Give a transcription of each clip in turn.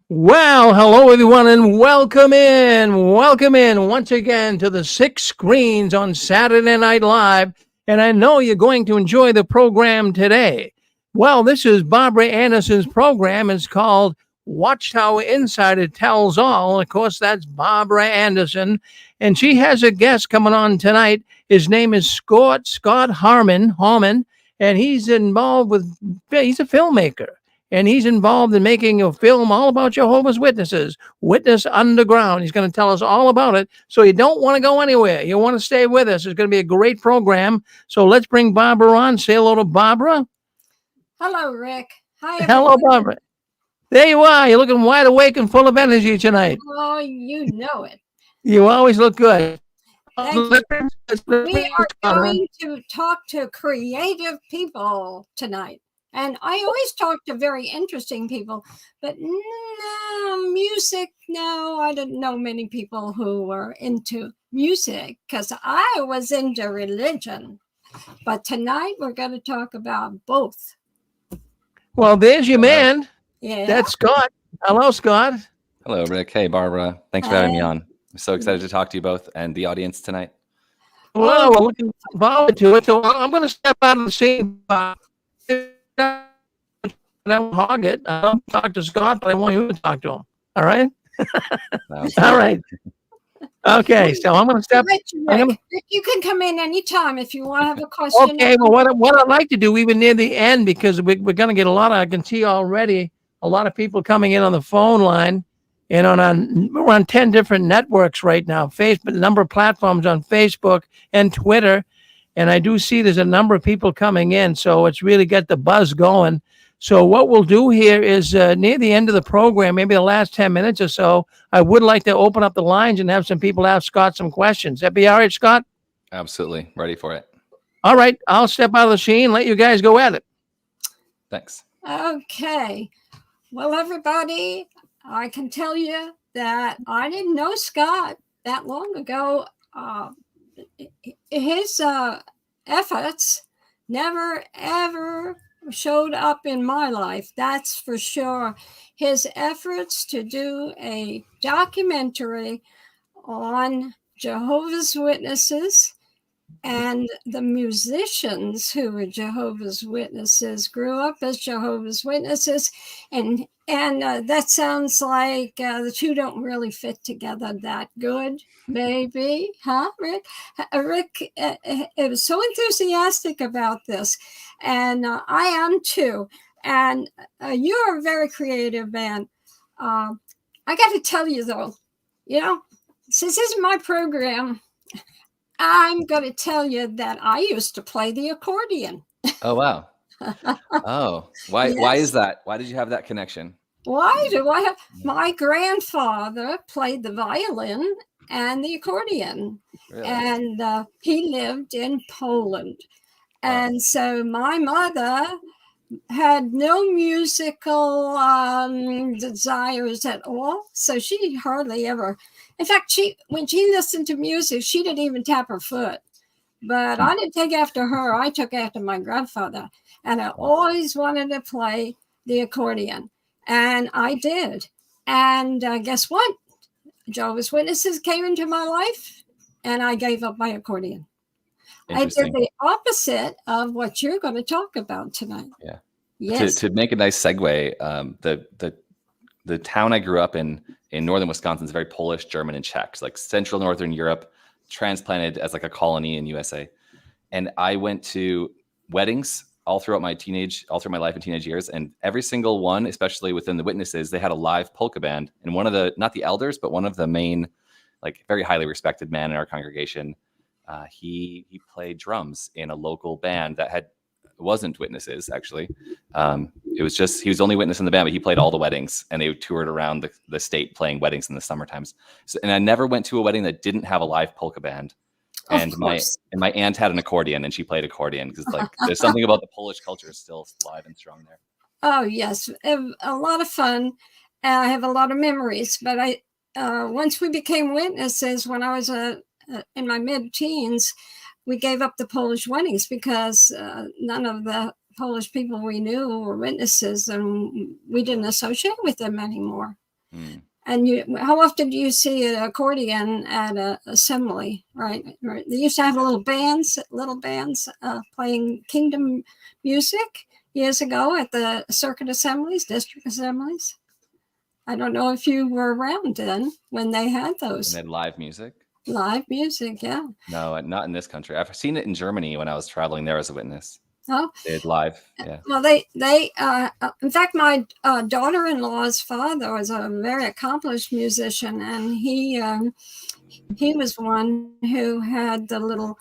Well, hello everyone and welcome in once again to the Six Screens on Saturday Night Live. And I know you're going to enjoy the program today. Well, this is Barbara Anderson's program. It's called Watchtower Insider Tells All. Of course, that's Barbara Anderson. And she has a guest coming on tonight. His name is Scott Homan, and he's a filmmaker. And he's involved in making a film all about Jehovah's Witnesses, Witness Underground. He's going to tell us all about it. So you don't want to go anywhere. You want to stay with us. It's going to be a great program. So let's bring Barbara on. Say hello to Barbara. Hello, Rick. Hi, everyone. Hello, Barbara. There you are. You're looking wide awake and full of energy tonight. Oh, you know it. You always look good. Thank you. We are going to talk to creative people tonight. And I always talk to very interesting people, but music, no, I didn't know many people who were into music because I was into religion. But tonight we're going to talk about both. Well, there's your man. Yeah. That's Scott. Hello, Scott. Hello, Rick. Hey, Barbara. Thanks for having me on. I'm so excited to talk to you both and the audience tonight. Well, we're looking forward to it. So I'm going to step out of the scene. I don't hog it. I don't talk to Scott, but I want you to talk to him. All right? All right. Okay, so I'm going to step. Rick, you can come in anytime if you want to have a question. Okay, well, what I'd like to do, even near the end, because we're going to get a lot of, I can see already, a lot of people coming in on the phone line. And we're on 10 different networks right now, Facebook, a number of platforms on Facebook and Twitter. And I do see there's a number of people coming in, so it's really got the buzz going. So what we'll do here is near the end of the program, maybe the last 10 minutes or so, I would like to open up the lines and have some people ask Scott some questions. That be all right, Scott? Absolutely. Ready for it. All right. I'll step out of the scene and let you guys go at it. Thanks. Okay. Well, everybody, I can tell you that I didn't know Scott that long ago. His efforts never, ever showed up in my life. That's for sure. His efforts to do a documentary on Jehovah's Witnesses and the musicians who were Jehovah's Witnesses grew up as Jehovah's Witnesses, and that sounds like the two don't really fit together that good, maybe, huh, Rick? Rick was so enthusiastic about this, and I am too. And you're a very creative man. I got to tell you though, since this is my program, I'm going to tell you that I used to play the accordion. Oh, wow. Oh, why? Yes. Why is that? Why did you have that connection? Why do I have? My grandfather played the violin and the accordion, Really? and he lived in Poland. And so my mother had no musical desires at all. So she hardly ever, in fact, when she listened to music, she didn't even tap her foot. But I didn't take after her. I took after my grandfather. And I always wanted to play the accordion. And I did. And guess what? Jehovah's Witnesses came into my life, and I gave up my accordion. I did the opposite of what you're going to talk about tonight. Yeah. Yes. To make a nice segue, the town I grew up in northern Wisconsin is very Polish, German, and Czech. So like central northern Europe, transplanted as like a colony in USA. And I went to weddings all throughout my life and teenage years. And every single one, especially within the Witnesses, they had a live polka band. And one of the, not the elders, but one of the main, like very highly respected man in our congregation, he played drums in a local band that wasn't Witnesses, actually. It was just, he was the only witness in the band, but he played all the weddings, and they toured around the state playing weddings in the summer times. So, and I never went to a wedding that didn't have a live polka band. And my aunt had an accordion, and she played accordion because like there's something about the Polish culture is still alive and strong there. Oh yes, a lot of fun. I have a lot of memories. But once we became witnesses, when I was in my mid-teens, we gave up the Polish weddings because none of the Polish people we knew were witnesses, and we didn't associate with them anymore. And how often do you see an accordion at an assembly, right? They used to have little bands playing kingdom music years ago at the circuit assemblies, district assemblies. I don't know if you were around then when they had those. And they had live music? Live music, yeah. No, not in this country. I've seen it in Germany when I was traveling there as a witness. Oh, they had live, yeah. Well, they in fact, my daughter-in-law's father was a very accomplished musician, and he was one who had the little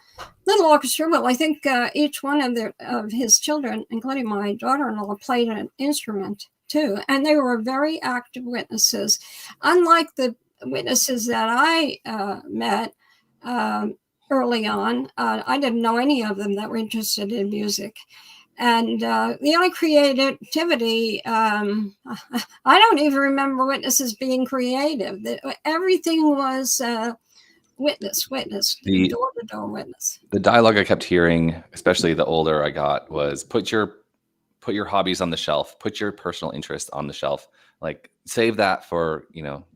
orchestra. Well, I think each one of his children, including my daughter-in-law, played an instrument too, and they were very active witnesses. Unlike the witnesses that I met early on, I didn't know any of them that were interested in music. And the only creativity, I don't even remember witnesses being creative. Everything was witness, door-to-door witness. The dialogue I kept hearing, especially the older I got, was put your hobbies on the shelf, put your personal interest on the shelf, like save that for,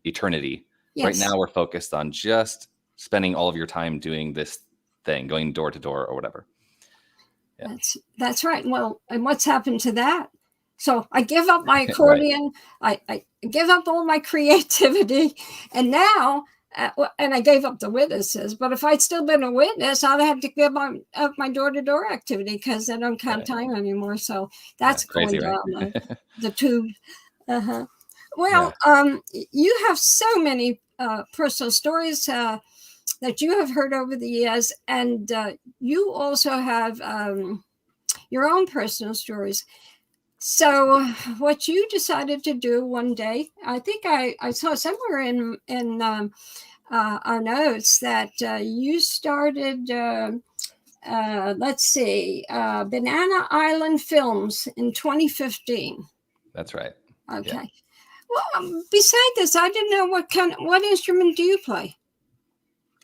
eternity. Yes. Right now we're focused on just spending all of your time doing this thing, going door to door or whatever. Yeah. That's right. Well, and what's happened to that? So I give up my accordion, right. I give up all my creativity, and now, and I gave up the witnesses, but if I'd still been a witness, I'd have to give up my door-to-door activity because I don't count time anymore. So that's crazy, going right? down the tube. Uh-huh. Well, you have so many personal stories that you have heard over the years, and you also have your own personal stories. So what you decided to do one day, I think I saw somewhere in our notes that you started, Banana Island Films in 2015. That's right. Okay. Yeah. Well, beside this, I didn't know what instrument do you play?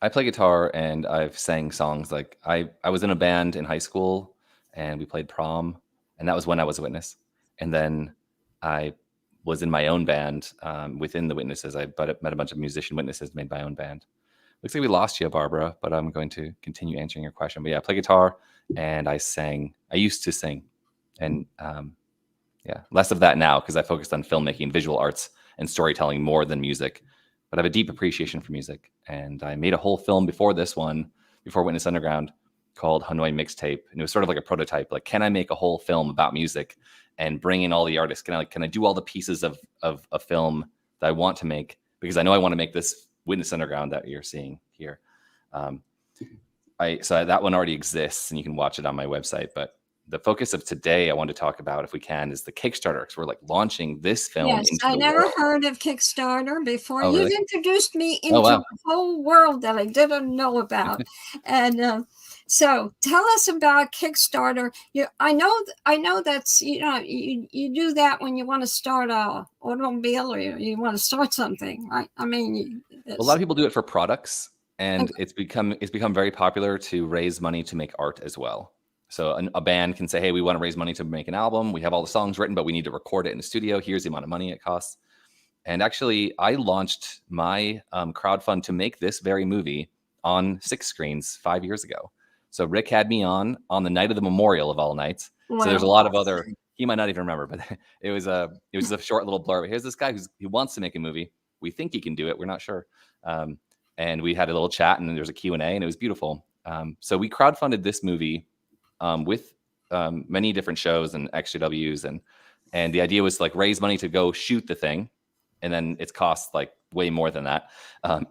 I play guitar and I've sang songs. Like I was in a band in high school and we played prom, and that was when I was a witness. And then I was in my own band within the witnesses. I met a bunch of musician witnesses, made my own band. Looks like we lost you, Barbara, but I'm going to continue answering your question. But yeah, I play guitar and I sang. I used to sing, and less of that now because I focused on filmmaking, visual arts, and storytelling more than music. But I have a deep appreciation for music, and I made a whole film before Witness Underground, called Hanoi Mixtape, and it was sort of like a prototype. Like, can I make a whole film about music and bring in all the artists? Can I do all the pieces of a film that I want to make? Because I know I want to make this Witness Underground that you're seeing here. So that one already exists, and you can watch it on my website. But the focus of today I want to talk about, if we can, is the Kickstarter, because we're like launching this film. Yes, I never heard of Kickstarter before. Oh, really? You've introduced me into a whole world that I didn't know about. And so tell us about Kickstarter. I know that's, you do that when you want to start an automobile or you want to start something, right? I mean, a lot of people do it for products, and it's become very popular to raise money to make art as well. So a band can say, hey, we want to raise money to make an album. We have all the songs written, but we need to record it in the studio. Here's the amount of money it costs. And actually, I launched my crowdfund to make this very movie on 6 screens 5 years ago. So Rick had me on the night of the memorial of all nights. Wow. So there's a lot of other, he might not even remember, but it was a short little blurb. Here's this guy who wants to make a movie. We think he can do it. We're not sure. And we had a little chat, and then there's a Q&A, and it was beautiful. So we crowdfunded this movie with many different shows and XJWs, and the idea was like raise money to go shoot the thing, and then it's cost like way more than that.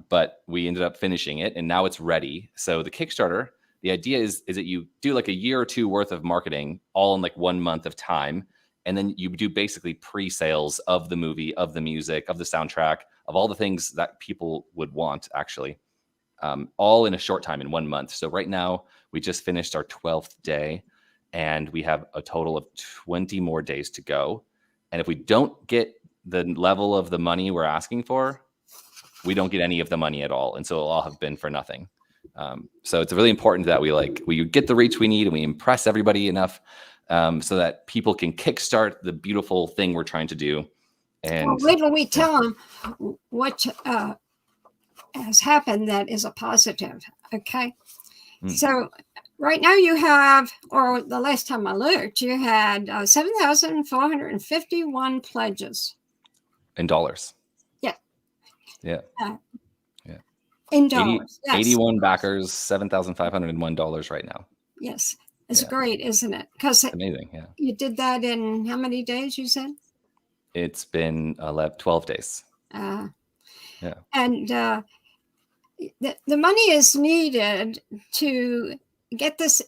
But we ended up finishing it, and now it's ready. So the Kickstarter, the idea is that you do like a year or two worth of marketing all in like 1 month of time, and then you do basically pre-sales of the movie, of the music, of the soundtrack, of all the things that people would want actually. All in a short time, in 1 month. So right now we just finished our 12th day, and we have a total of 20 more days to go. And if we don't get the level of the money we're asking for, we don't get any of the money at all. And so it'll all have been for nothing. So it's really important that we get the reach we need, and we impress everybody enough so that people can kickstart the beautiful thing we're trying to do. And wait till we tell them what has happened that is a positive. Okay. So right now you have, or the last time I looked, you had 7,451 pledges. in dollars. Yeah. Yeah. Yeah. In dollars. Yes. 81 backers, $7,501 right now. Yes. It's great, isn't it? Because it's amazing. Yeah. You did that in how many days, you said? It's been 12 days. Yeah. And the money is needed to get this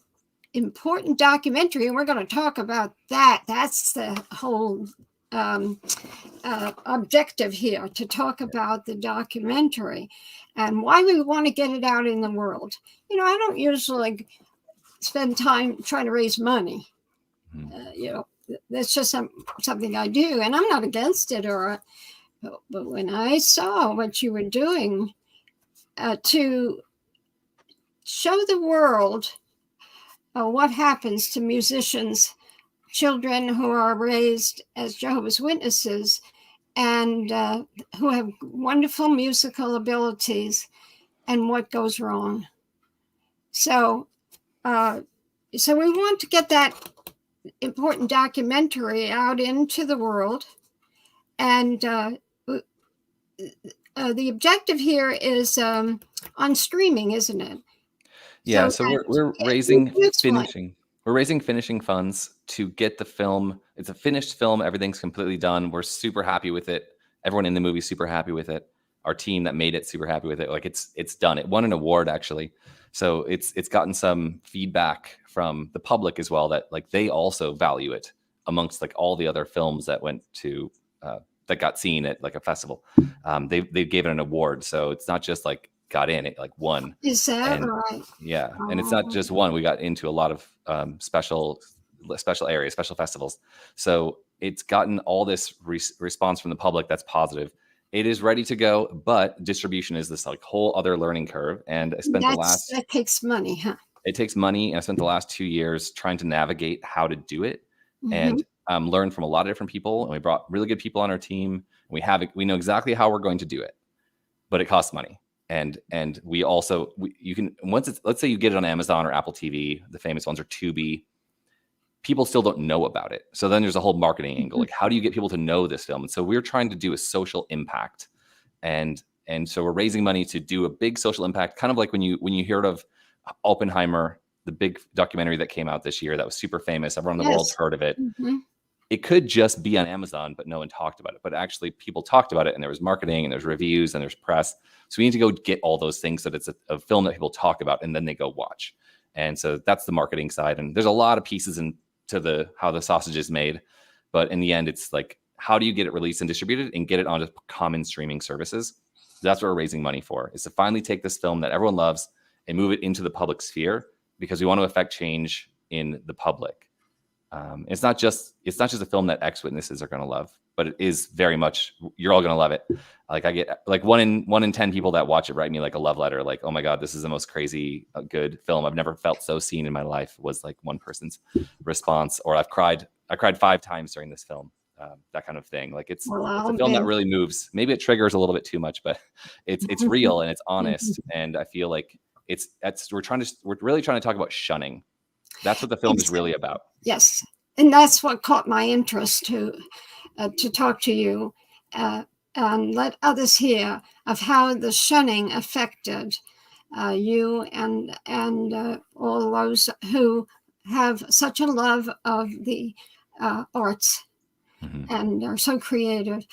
important documentary, and we're going to talk about that. That's the whole objective here, to talk about the documentary and why we want to get it out in the world. You know, I don't usually spend time trying to raise money. You know, that's just something I do, and I'm not against it. But when I saw what you were doing to show the world what happens to musicians, children who are raised as Jehovah's Witnesses and who have wonderful musical abilities, and what goes wrong. So we want to get that important documentary out into the world. And the objective here is on streaming, isn't it? Yeah, so we're raising finishing funds to get the film. It's a finished film. Everything's completely done. We're super happy with it. Everyone in the movie super happy with it. Our team that made it super happy with it. Like it's done. It won an award actually. So it's gotten some feedback from the public as well, that like they also value it amongst like all the other films that went to that got seen at like a festival. They gave it an award. So it's not just like got in, it like won. Is that right? Yeah. And it's not just one. We got into a lot of special areas, special festivals. So it's gotten all this response from the public that's positive. It is ready to go, but distribution is this like whole other learning curve. And I spent that takes money, huh? It takes money. And I spent the last 2 years trying to navigate how to do it and learn from a lot of different people. And we brought really good people on our team. We know exactly how we're going to do it, but it costs money. And we also, you can, let's say you get it on Amazon or Apple TV, the famous ones, or Tubi, people still don't know about it. So then there's a whole marketing angle. Like, how do you get people to know this film? And so we're trying to do a social impact. And so we're raising money to do a big social impact, kind of like when you heard of Oppenheimer, the big documentary that came out this year that was super famous. Everyone in the world's heard of it. It could just be on Amazon, but no one talked about it. But actually people talked about it, and there was marketing and there's reviews and there's press. So we need to go get all those things so that it's a film that people talk about and then they go watch. And so that's the marketing side. And there's a lot of pieces into how the sausage is made. But in the end, it's like, how do you get it released and distributed and get it onto common streaming services? That's what we're raising money for, is to finally take this film that everyone loves and move it into the public sphere, because we want to affect change in the public. It's not just a film that ex-witnesses are going to love, but it is very much, you're all going to love it. Like I get like one in 10 people that watch it write me like a love letter. Like, oh my God, this is the most crazy good film. I've never felt so seen in my life, was like one person's response. Or I cried 5 times during this film. That kind of thing. Like it's a film that really moves. Maybe it triggers a little bit too much, but it's real and it's honest. And I feel like we're really trying to talk about shunning. That's what the film is really about. Yes. And that's what caught my interest to talk to you and let others hear of how the shunning affected you and all those who have such a love of the arts and are so creative.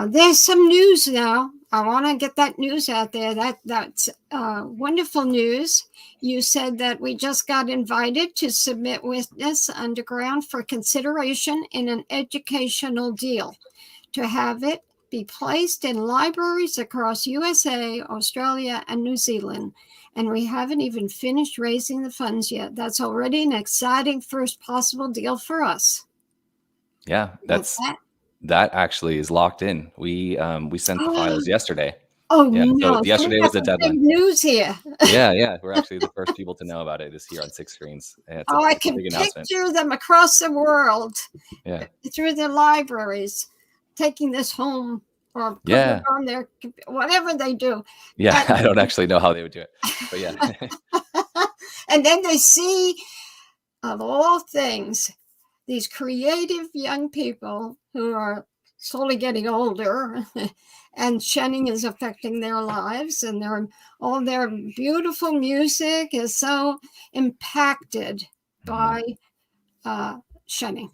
There's some news now. I want to get that news out there. That's wonderful news. You said that we just got invited to submit Witness Underground for consideration in an educational deal, to have it be placed in libraries across USA, Australia, and New Zealand. And we haven't even finished raising the funds yet. That's already an exciting first possible deal for us. Yeah, that actually is locked in. We sent the files yesterday. Oh, yeah, no. So yesterday was the deadline. Big news here. Yeah. We're actually the first people to know about it this year on 6 Screens. I can picture them across the world through the libraries. taking this home or putting Yeah. it on their, whatever they do. Yeah. And- I don't actually know how they would do it, but yeah. and then they see, of all things, these creative young people who are slowly getting older, and shunning is affecting their lives, and all their beautiful music is so impacted by shunning.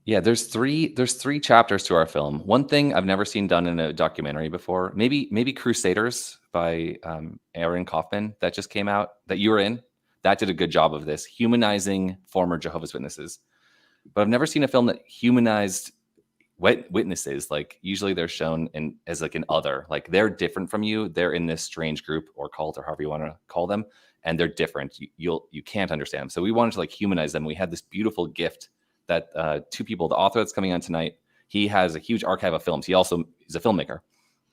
Yeah, there's three chapters to our film. One thing I've never seen done in a documentary before, maybe Crusaders by Aaron Kaufman that just came out that you were in. That did a good job of this, humanizing former Jehovah's Witnesses. But I've never seen a film that humanized witnesses. Like usually they're shown as like an other, like they're different from you. They're in this strange group or cult or however you want to call them, and they're different. You can't understand them. So we wanted to like humanize them. We had this beautiful gift that two people, the author that's coming on tonight, he has a huge archive of films. He also is a filmmaker.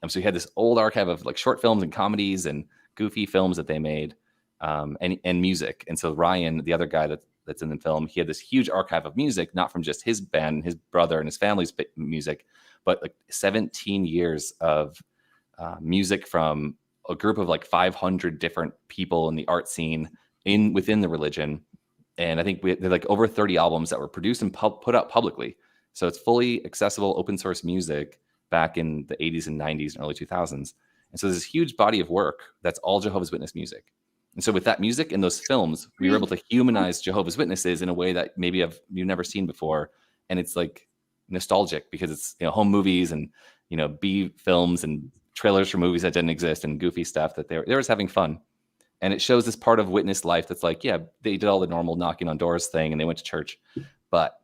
So he had this old archive of like short films and comedies and goofy films that they made, and music. And so Ryan, the other guy that's in the film, he had this huge archive of music, not from just his band, his brother and his family's music, but like 17 years of music from a group of like 500 different people in the art scene within the religion. And I think they're like over 30 albums that were produced and put out publicly. So it's fully accessible open source music back in the 80s and 90s and early 2000s. And so there's this huge body of work that's all Jehovah's Witness music. And so with that music and those films, we were able to humanize Jehovah's Witnesses in a way that maybe you've never seen before. And it's like nostalgic because it's, home movies and, B films and trailers for movies that didn't exist and goofy stuff that they were just having fun. And it shows this part of witness life that's like, yeah, they did all the normal knocking on doors thing and they went to church, but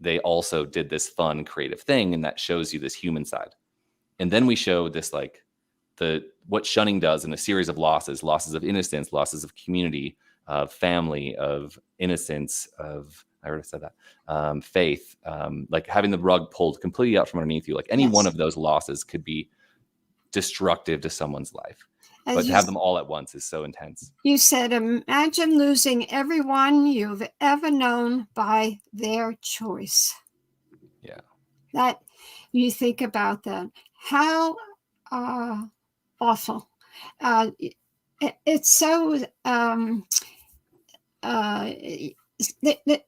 they also did this fun, creative thing. And that shows you this human side. And then we show this, like what shunning does in a series of losses of innocence, losses of community, of family, of innocence, I already said that, faith, like having the rug pulled completely out from underneath you. Like any one of those losses could be destructive to someone's life. But to have them all at once is so intense. You said, imagine losing everyone you've ever known by their choice. Yeah. That you think about that. How awful. It's so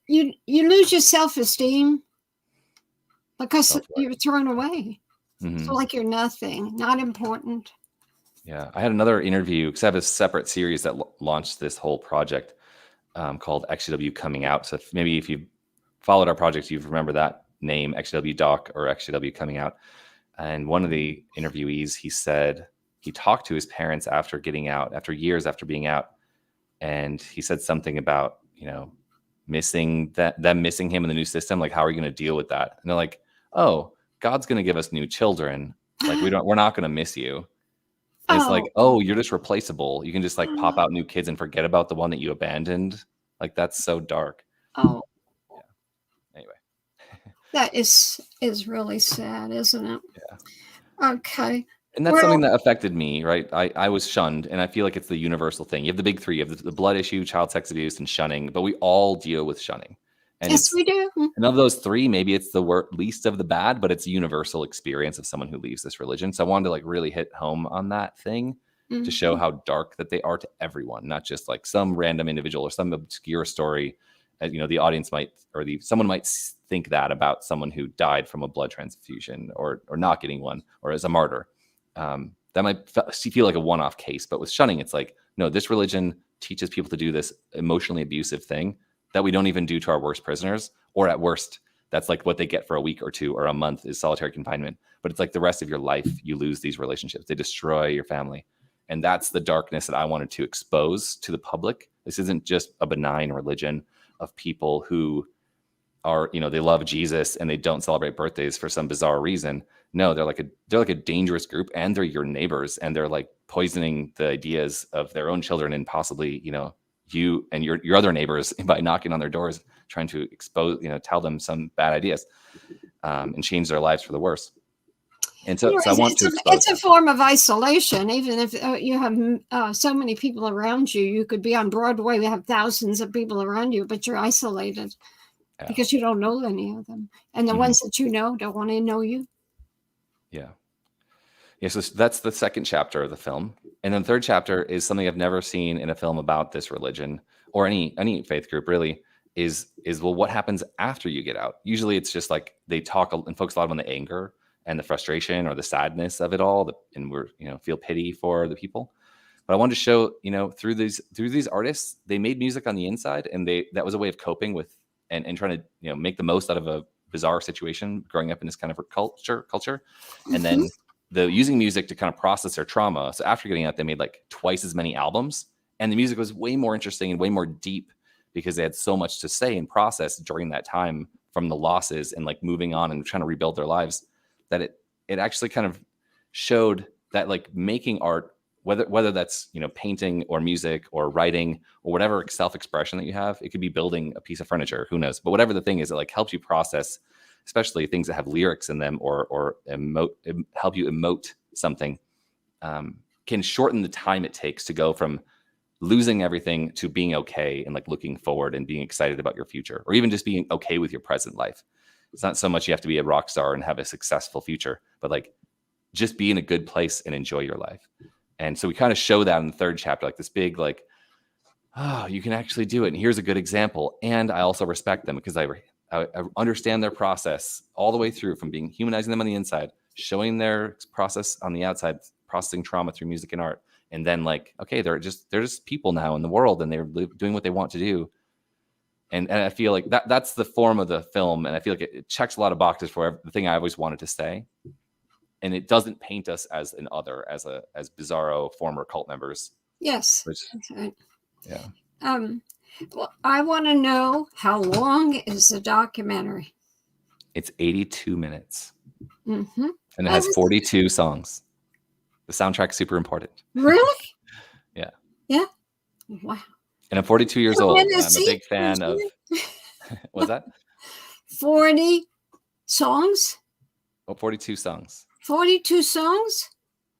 you lose your self-esteem because you're thrown away. Mm-hmm. So like you're nothing, not important. Yeah, I had another interview because I have a separate series that launched this whole project called XJW Coming Out. So maybe if you've followed our project, you've remembered that name, XJW Doc or XJW Coming Out. And one of the interviewees, he said he talked to his parents after getting out, after years after being out. And he said something about, missing them missing him in the new system. Like, how are you going to deal with that? And they're like, oh, God's going to give us new children. Like, we're not going to miss you. And it's like, oh, you're just replaceable. You can just like pop out new kids and forget about the one that you abandoned. Like, that's so dark. Oh, yeah. Anyway, that is really sad, isn't it? Yeah. Okay. And that's something that affected me, right? I was shunned, and I feel like it's the universal thing. You have the big three: you have the blood issue, child sex abuse, and shunning. But we all deal with shunning. And yes, we do. And of those three, maybe it's the least of the bad, but it's a universal experience of someone who leaves this religion. So I wanted to like really hit home on that thing to show how dark that they are to everyone, not just like some random individual or some obscure story. The audience might, someone might think that about someone who died from a blood transfusion or not getting one, or as a martyr. That might feel like a one-off case, but with shunning, it's like, no, this religion teaches people to do this emotionally abusive thing that we don't even do to our worst prisoners, or at worst, that's like what they get for a week or two or a month is solitary confinement. But it's like the rest of your life, you lose these relationships. They destroy your family. And that's the darkness that I wanted to expose to the public. This isn't just a benign religion of people who are, they love Jesus and they don't celebrate birthdays for some bizarre reason. No, they're like a dangerous group, and they're your neighbors, and they're like poisoning the ideas of their own children and possibly, you and your other neighbors by knocking on their doors, trying to expose, tell them some bad ideas and change their lives for the worse. And so I want to expose. It's a form of isolation. Even if you have so many people around you, you could be on Broadway, we have thousands of people around you, but you're isolated. Yeah. because you don't know any of them. And the ones that you know don't want to know you. Yeah. Yeah. So that's the second chapter of the film. And then the third chapter is something I've never seen in a film about this religion or any faith group really is well, what happens after you get out? Usually it's just like they talk and focus a lot on the anger and the frustration or the sadness of it all. And we're, feel pity for the people. But I wanted to show, through these artists, they made music on the inside, and that was a way of coping with and trying to, make the most out of a bizarre situation growing up in this kind of culture. And then using music to kind of process their trauma. So after getting out, they made like twice as many albums, and the music was way more interesting and way more deep because they had so much to say and process during that time from the losses and like moving on and trying to rebuild their lives, that it actually kind of showed that like making art, whether that's painting or music or writing or whatever self-expression that you have, it could be building a piece of furniture, who knows, but whatever the thing is, it like helps you process, especially things that have lyrics in them or help you emote something, can shorten the time it takes to go from losing everything to being okay and like looking forward and being excited about your future, or even just being okay with your present life. It's not so much you have to be a rock star and have a successful future, but like just be in a good place and enjoy your life. And so we kind of show that in the third chapter, like this big, like, oh, you can actually do it. And here's a good example. And I also respect them because I understand their process all the way through, from humanizing them on the inside, showing their process on the outside, processing trauma through music and art. And then like, okay, they're just people now in the world, and they're doing what they want to do. And I feel like that's the form of the film. And I feel like it checks a lot of boxes for the thing I always wanted to say. And it doesn't paint us as an other, as bizarro former cult members. Yes. Which, that's right. Yeah. Well, I want to know, how long is the documentary? It's 82 minutes. Mm-hmm. And it has 42 songs. The soundtrack's super important. Really? Yeah. Yeah. Wow. And I'm 42 years old. And I'm a big fan of. What's that? 40 songs? Oh, 42 songs. 42 songs?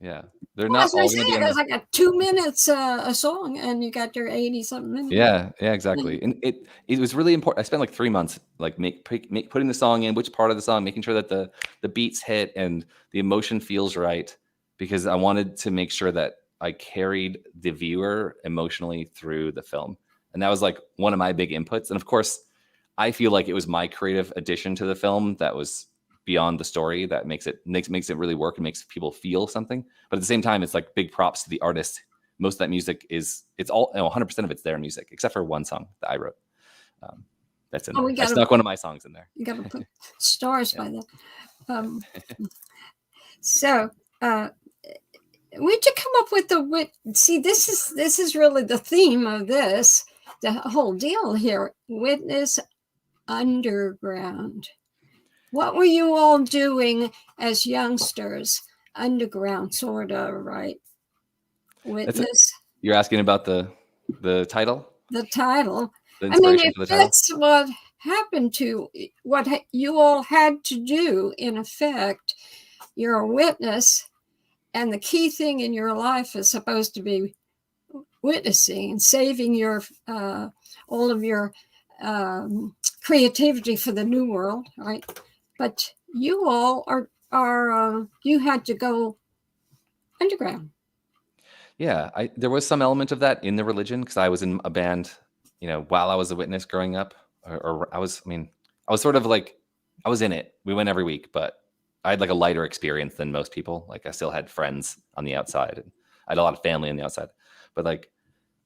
Yeah. They're not all going to be. There's like a 2 minutes a song, and you got your 80 something minutes. Yeah, exactly. And it was really important. I spent like 3 months like putting the song in, which part of the song, making sure that the beats hit and the emotion feels right, because I wanted to make sure that I carried the viewer emotionally through the film. And that was like one of my big inputs. And of course, I feel like it was my creative addition to the film that was beyond the story that makes it really work and makes people feel something. But at the same time, it's like big props to the artist. Most of that music it's all 100% of it's their music, except for one song that I wrote. That's in there. I snuck one of my songs in there. You got to put stars by that. So where'd you come up with see, this is really the theme of this, the whole deal here. Witness underground. What were you all doing as youngsters? Underground, sort of, right? Witness. You're asking about the title? The title. The inspiration for the title? That's what happened to what you all had to do. In effect, you're a witness, and the key thing in your life is supposed to be witnessing and saving your all of your creativity for the new world, right? But you all are you had to go underground. Yeah, there was some element of that in the religion, because I was in a band, while I was a witness growing up, or I was sort of like, I was in it. We went every week, but I had like a lighter experience than most people. Like I still had friends on the outside, and I had a lot of family on the outside, but like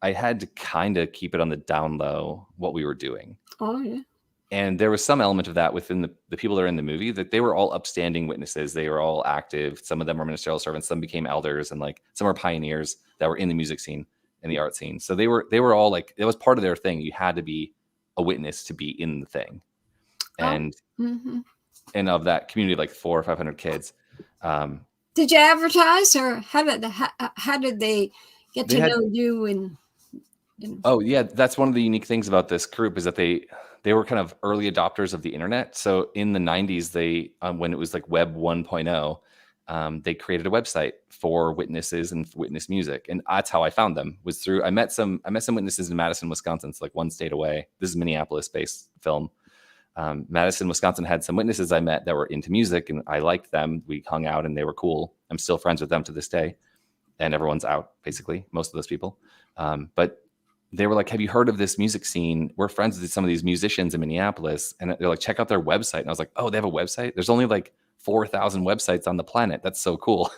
I had to kind of keep it on the down low what we were doing. Oh yeah. And there was some element of that within the people that are in the movie, that they were all upstanding witnesses. They were all active. Some of them were ministerial servants. Some became elders, and like some were pioneers that were in the music scene and the art scene. So they were all like, it was part of their thing. You had to be a witness to be in the thing. And and of that community of like 400 or 500 kids. Did you advertise, or how did they get to know you? And oh yeah, that's one of the unique things about this group, is that they were kind of early adopters of the internet. So in the 90s, they when it was like Web 1.0, they created a website for witnesses and witness music, and that's how I found them. Was through I met some witnesses in Madison, Wisconsin. It's like one state away. This is Minneapolis-based film. Madison, Wisconsin had some witnesses I met that were into music, and I liked them. We hung out and they were cool. I'm still friends with them to this day, and everyone's out, basically, most of those people. But they were like, have you heard of this music scene? We're friends with some of these musicians in Minneapolis. And they're like, check out their website. And I was like, oh, they have a website? There's only like 4,000 websites on the planet. That's so cool.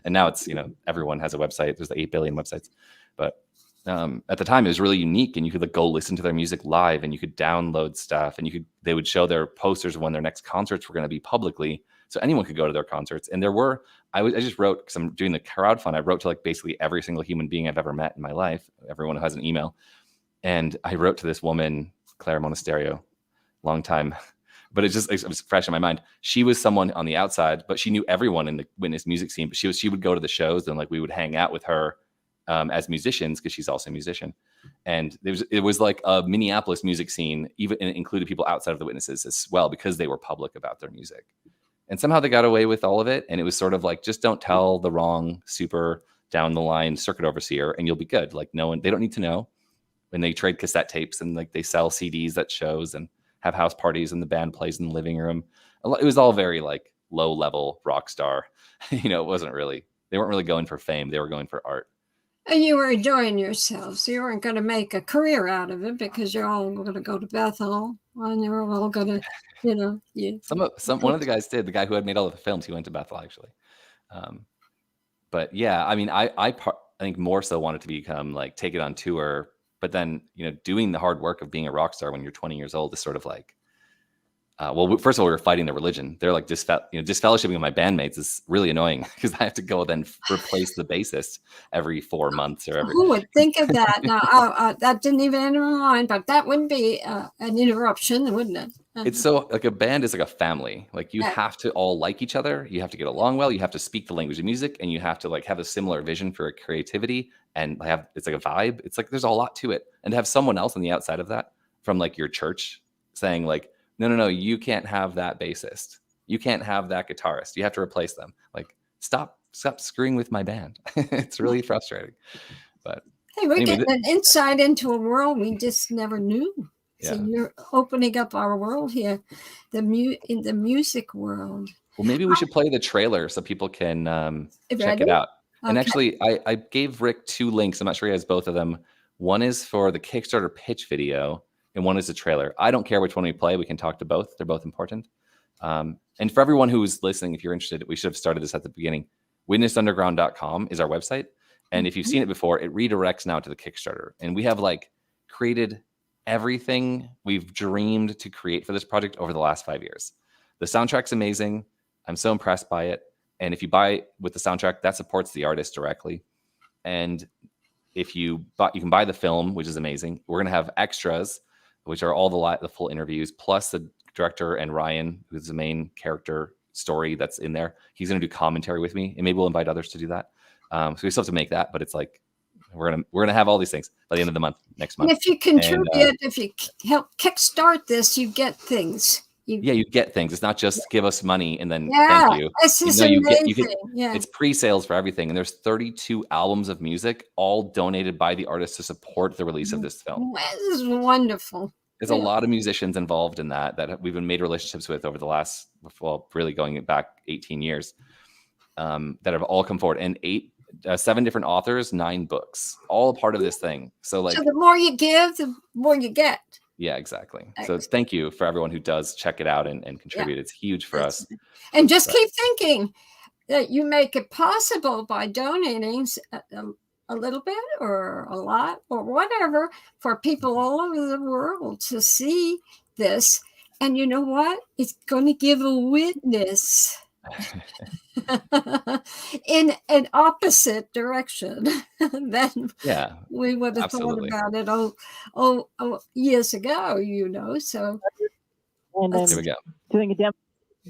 And now it's, everyone has a website. There's 8 billion websites. But at the time, it was really unique, and you could like go listen to their music live, and you could download stuff, and they would show their posters when their next concerts were going to be publicly, so anyone could go to their concerts. And I just wrote, because I'm doing the crowdfund, I wrote to like basically every single human being I've ever met in my life, everyone who has an email, and I wrote to this woman, Claire Monasterio, long time, but it was fresh in my mind. She was someone on the outside, but she knew everyone in the Witness music scene. But she would go to the shows, and like we would hang out with her. As musicians, because she's also a musician, and it was like a Minneapolis music scene, even included people outside of the Witnesses as well, because they were public about their music, and somehow they got away with all of it. And it was sort of like, just don't tell the wrong super down the line circuit overseer, and you'll be good. Like they don't need to know. When they trade cassette tapes, and like they sell CDs at shows and have house parties, and the band plays in the living room. It was all very like low level rock star. It wasn't really. They weren't really going for fame. They were going for art. And you were enjoying yourselves. You weren't going to make a career out of it, because you're all going to go to Bethl, and you're all going to, One of the guys did. The guy who had made all of the films, he went to Bethl actually. But yeah, I mean, I think more so wanted to become like, take it on tour, but then doing the hard work of being a rock star when you're 20 years old is sort of like. First of all, we were fighting the religion. They're like disfellowshipping with my bandmates is really annoying, because I have to go then replace the bassist every 4 months or every. Who would think of that? Now, that didn't even enter my mind, but that would be an interruption, wouldn't it? It's so like a band is like a family. Like you have to all like each other. You have to get along well. You have to speak the language of music, and you have to like have a similar vision for creativity, and it's like a vibe. It's like there's a lot to it, and to have someone else on the outside of that from like your church saying like, no, you can't have that bassist. You can't have that guitarist. You have to replace them. Like, stop screwing with my band. It's really frustrating. But hey, we're getting an insight into a world we just never knew. Yeah. So you're opening up our world here, in the music world. Well, maybe we should play the trailer so people can check it out. Okay. And actually, I gave Rick 2 links. I'm not sure he has both of them. One is for the Kickstarter pitch video, and one is the trailer. I don't care which one we play. We can talk to both. They're both important. And for everyone who's listening, if you're interested, we should have started this at the beginning. WitnessUnderground.com is our website. And if you've seen it before, it redirects now to the Kickstarter. And we have like created everything we've dreamed to create for this project over the last 5 years. The soundtrack's amazing. I'm so impressed by it. And if you buy with the soundtrack, that supports the artist directly. And if you can buy the film, which is amazing. We're going to have extras, which are all the full interviews, plus the director and Ryan, who's the main character story that's in there. He's going to do commentary with me, and maybe we'll invite others to do that. So we still have to make that, but it's like we're gonna have all these things by the end of the month, next month. And if you contribute, if you help kickstart this, you get things. You get things. It's not just give us money and then thank you. This is amazing. It's pre-sales for everything, and there's 32 albums of music, all donated by the artist to support the release of this film. This is wonderful. There's a lot of musicians involved in that we've been made relationships with over the last, really going back 18 years, that have all come forward, and 7 different authors, 9 books, all a part of this thing. So the more you give, the more you get. Yeah, exactly. So thank you for everyone who does check it out and contribute. It's huge for us. And just keep thinking that you make it possible by donating a little bit or a lot or whatever for people all over the world to see this. And you know what? It's going to give a witness in an opposite direction than we would have thought about it years ago, so and here we go. Doing a demo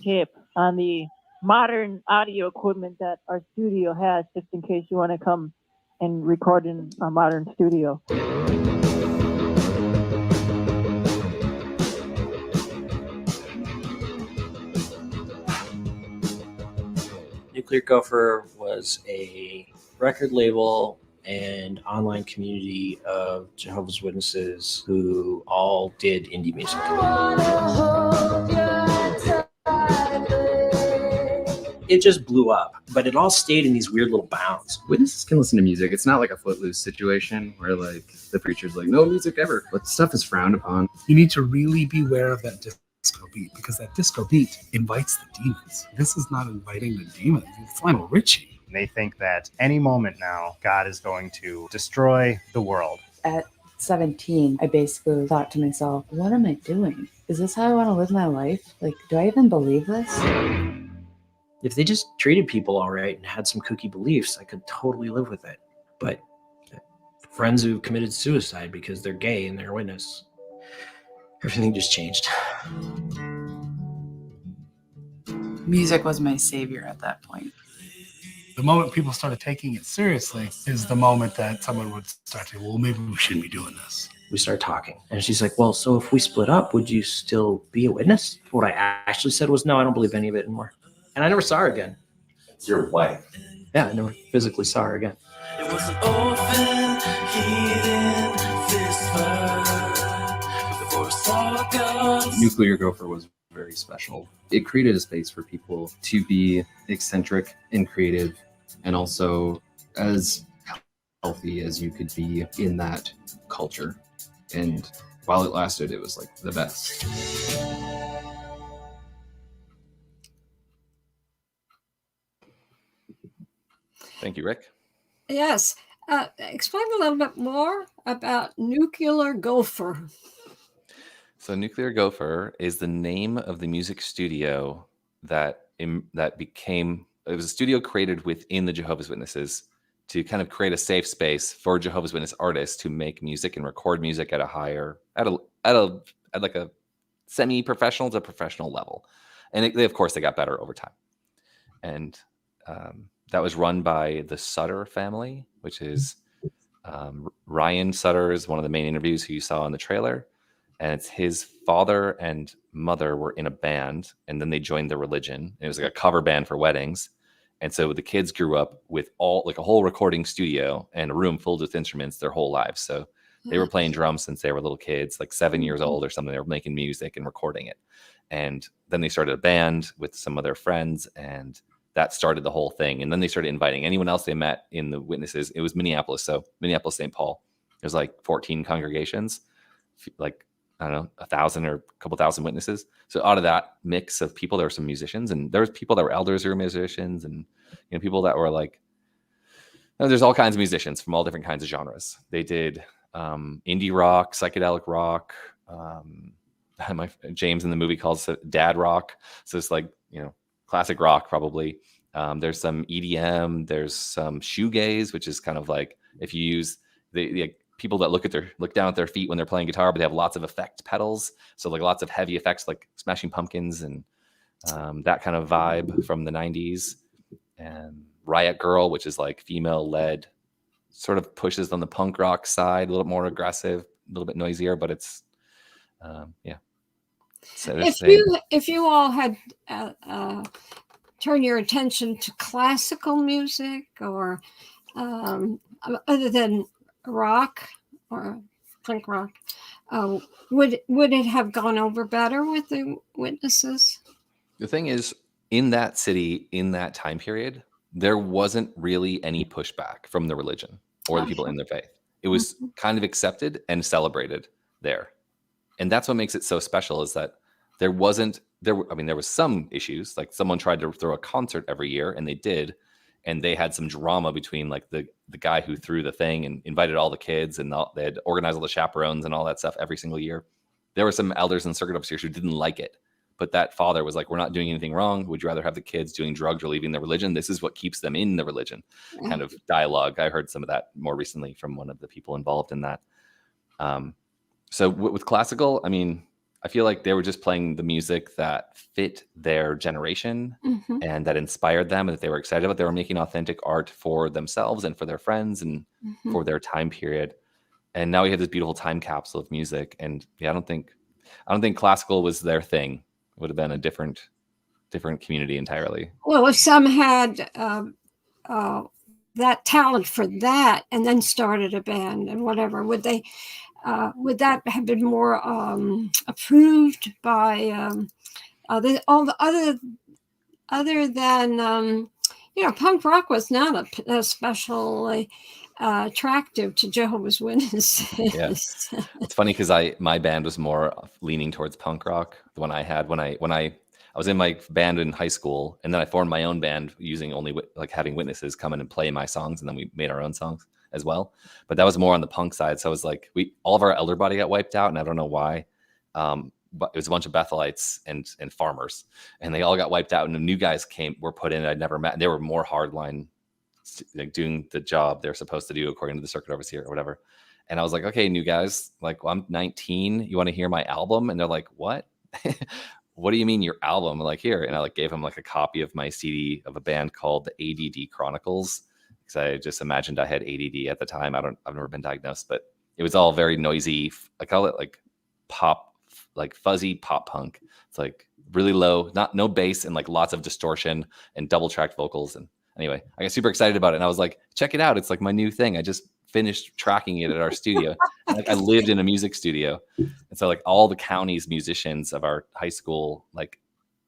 tape on the modern audio equipment that our studio has, just in case you want to come and record in our modern studio. Nuclear Gopher was a record label and online community of Jehovah's Witnesses who all did indie music. It just blew up, but it all stayed in these weird little bounds. Witnesses can listen to music. It's not like a Footloose situation where like the preacher's like, no music ever. But stuff is frowned upon. You need to really beware of that disco beat, because that disco beat invites the demons. This is not inviting the demons. It's Lionel Richie. They think that any moment now, God is going to destroy the world. At 17, I basically thought to myself, what am I doing? Is this how I want to live my life? Like, do I even believe this? If they just treated people all right and had some kooky beliefs, I could totally live with it. But friends who committed suicide because they're gay and they're a witness, everything just changed. Music was my savior at that point. The moment people started taking it seriously is the moment that someone would start to, well, maybe we shouldn't be doing this. We started talking, and she's like, well, so if we split up, would you still be a witness? What I actually said was, no, I don't believe any of it anymore. And I never saw her again. It's your wife. Yeah, I never physically saw her again. It was an orphan, hidden this before I saw God. Nuclear Gopher was very special. It created a space for people to be eccentric and creative, and also as healthy as you could be in that culture. And while it lasted, it was like the best. Thank you, Rick. Yes. Explain a little bit more about Nuclear Gopher. So Nuclear Gopher is the name of the music studio that became, it was a studio created within the Jehovah's Witnesses to kind of create a safe space for Jehovah's Witness artists to make music and record music at like a semi-professional to professional level. And they of course, they got better over time. And that was run by the Sutter family, which is Ryan Sutter is one of the main interviews who you saw in the trailer. And it's his father and mother were in a band, and then they joined the religion. And it was like a cover band for weddings. And so the kids grew up with a whole recording studio and a room filled with instruments their whole lives. So they were playing drums since they were little kids, like 7 years old or something. They were making music and recording it. And then they started a band with some of their friends, and that started the whole thing. And then they started inviting anyone else they met in the witnesses. It was Minneapolis. So Minneapolis, St. Paul. There's like 14 congregations, like, I don't know, 1,000 or a couple thousand witnesses. So out of that mix of people, there were some musicians, and there was people that were elders who were musicians, and people that were like, there's all kinds of musicians from all different kinds of genres. They did indie rock, psychedelic rock. James in the movie calls it dad rock. So it's like, classic rock probably. There's some EDM. There's some shoegaze, which is kind of like if you use the people that look down at their feet when they're playing guitar, but they have lots of effect pedals. So like lots of heavy effects, like Smashing Pumpkins and that kind of vibe from the 90s. And Riot Girl, which is like female led, sort of pushes on the punk rock side, a little more aggressive, a little bit noisier, but it's, yeah. So if you all had turned your attention to classical music or other than rock or punk rock, would it have gone over better with the witnesses? The thing is, in that city, in that time period, there wasn't really any pushback from the religion or the people in their faith. It was kind of accepted and celebrated there. And that's what makes it so special, is that there was some issues, like someone tried to throw a concert every year, and they did. And they had some drama between like the guy who threw the thing and invited all the kids, and they had organized all the chaperones and all that stuff every single year. There were some elders and circuit officers who didn't like it. But that father was like, we're not doing anything wrong. Would you rather have the kids doing drugs or leaving the religion? This is what keeps them in the religion, kind of dialogue. I heard some of that more recently from one of the people involved in that. So with classical, I feel like they were just playing the music that fit their generation and that inspired them and that they were excited about. They were making authentic art for themselves and for their friends and for their time period. And now we have this beautiful time capsule of music. And yeah, I don't think classical was their thing. It would have been a different community entirely. Well, if some had that talent for that and then started a band and whatever, would that have been more approved by other than punk rock was not especially attractive to Jehovah's Witnesses. Yeah. It's funny because my band was more leaning towards punk rock. The one I had when I was in my band in high school, and then I formed my own band using only like having witnesses come in and play my songs, and then we made our own songs as well. But that was more on the punk side. So it was like all of our elder body got wiped out, and I don't know why. But it was a bunch of Bethelites and farmers, and they all got wiped out, and the new guys were put in. I'd never met, and they were more hardline, like doing the job they're supposed to do according to the circuit overseer or whatever. And I was like, okay, new guys, like, well, I'm 19. You want to hear my album? And they're like, what? What do you mean your album? I'm like, here. And I like gave them like a copy of my CD of a band called the ADD Chronicles, because I just imagined I had ADD at the time. I've never been diagnosed, but it was all very noisy. I call it like pop, like fuzzy pop punk. It's like really low, no bass, and like lots of distortion and double tracked vocals. And anyway, I got super excited about it, and I was like, check it out. It's like my new thing. I just finished tracking it at our studio. Like I lived in a music studio. And so like all the county's musicians of our high school, like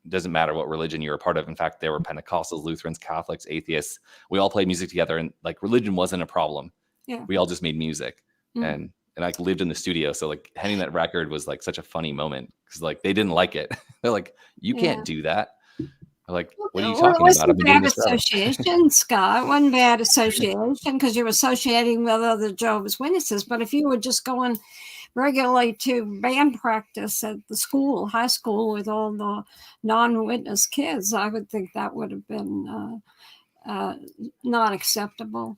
doesn't matter what religion you're a part of. In fact, there were Pentecostals, Lutherans, Catholics, atheists. We all played music together, and like religion wasn't a problem. Yeah. We all just made music. And I lived in the studio. So like handing that record was like such a funny moment, because like they didn't like it. They're like, you can't do that. Like, what are you talking about? I've been doing this forever. Association, Scott. One bad association, because you're associating with other Jehovah's Witnesses. But if you were just going regularly to band practice at the school, high school, with all the non-witness kids, I would think that would have been not acceptable.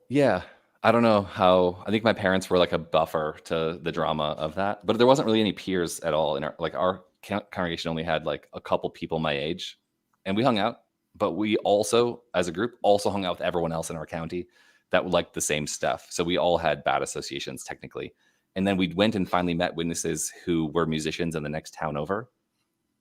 Yeah. I don't know how. I think my parents were like a buffer to the drama of that, but there wasn't really any peers at all in our congregation. Only had like a couple people my age, and we hung out. But we also, as a group, also hung out with everyone else in our county that would like the same stuff. So we all had bad associations technically. And then we went and finally met witnesses who were musicians in the next town over.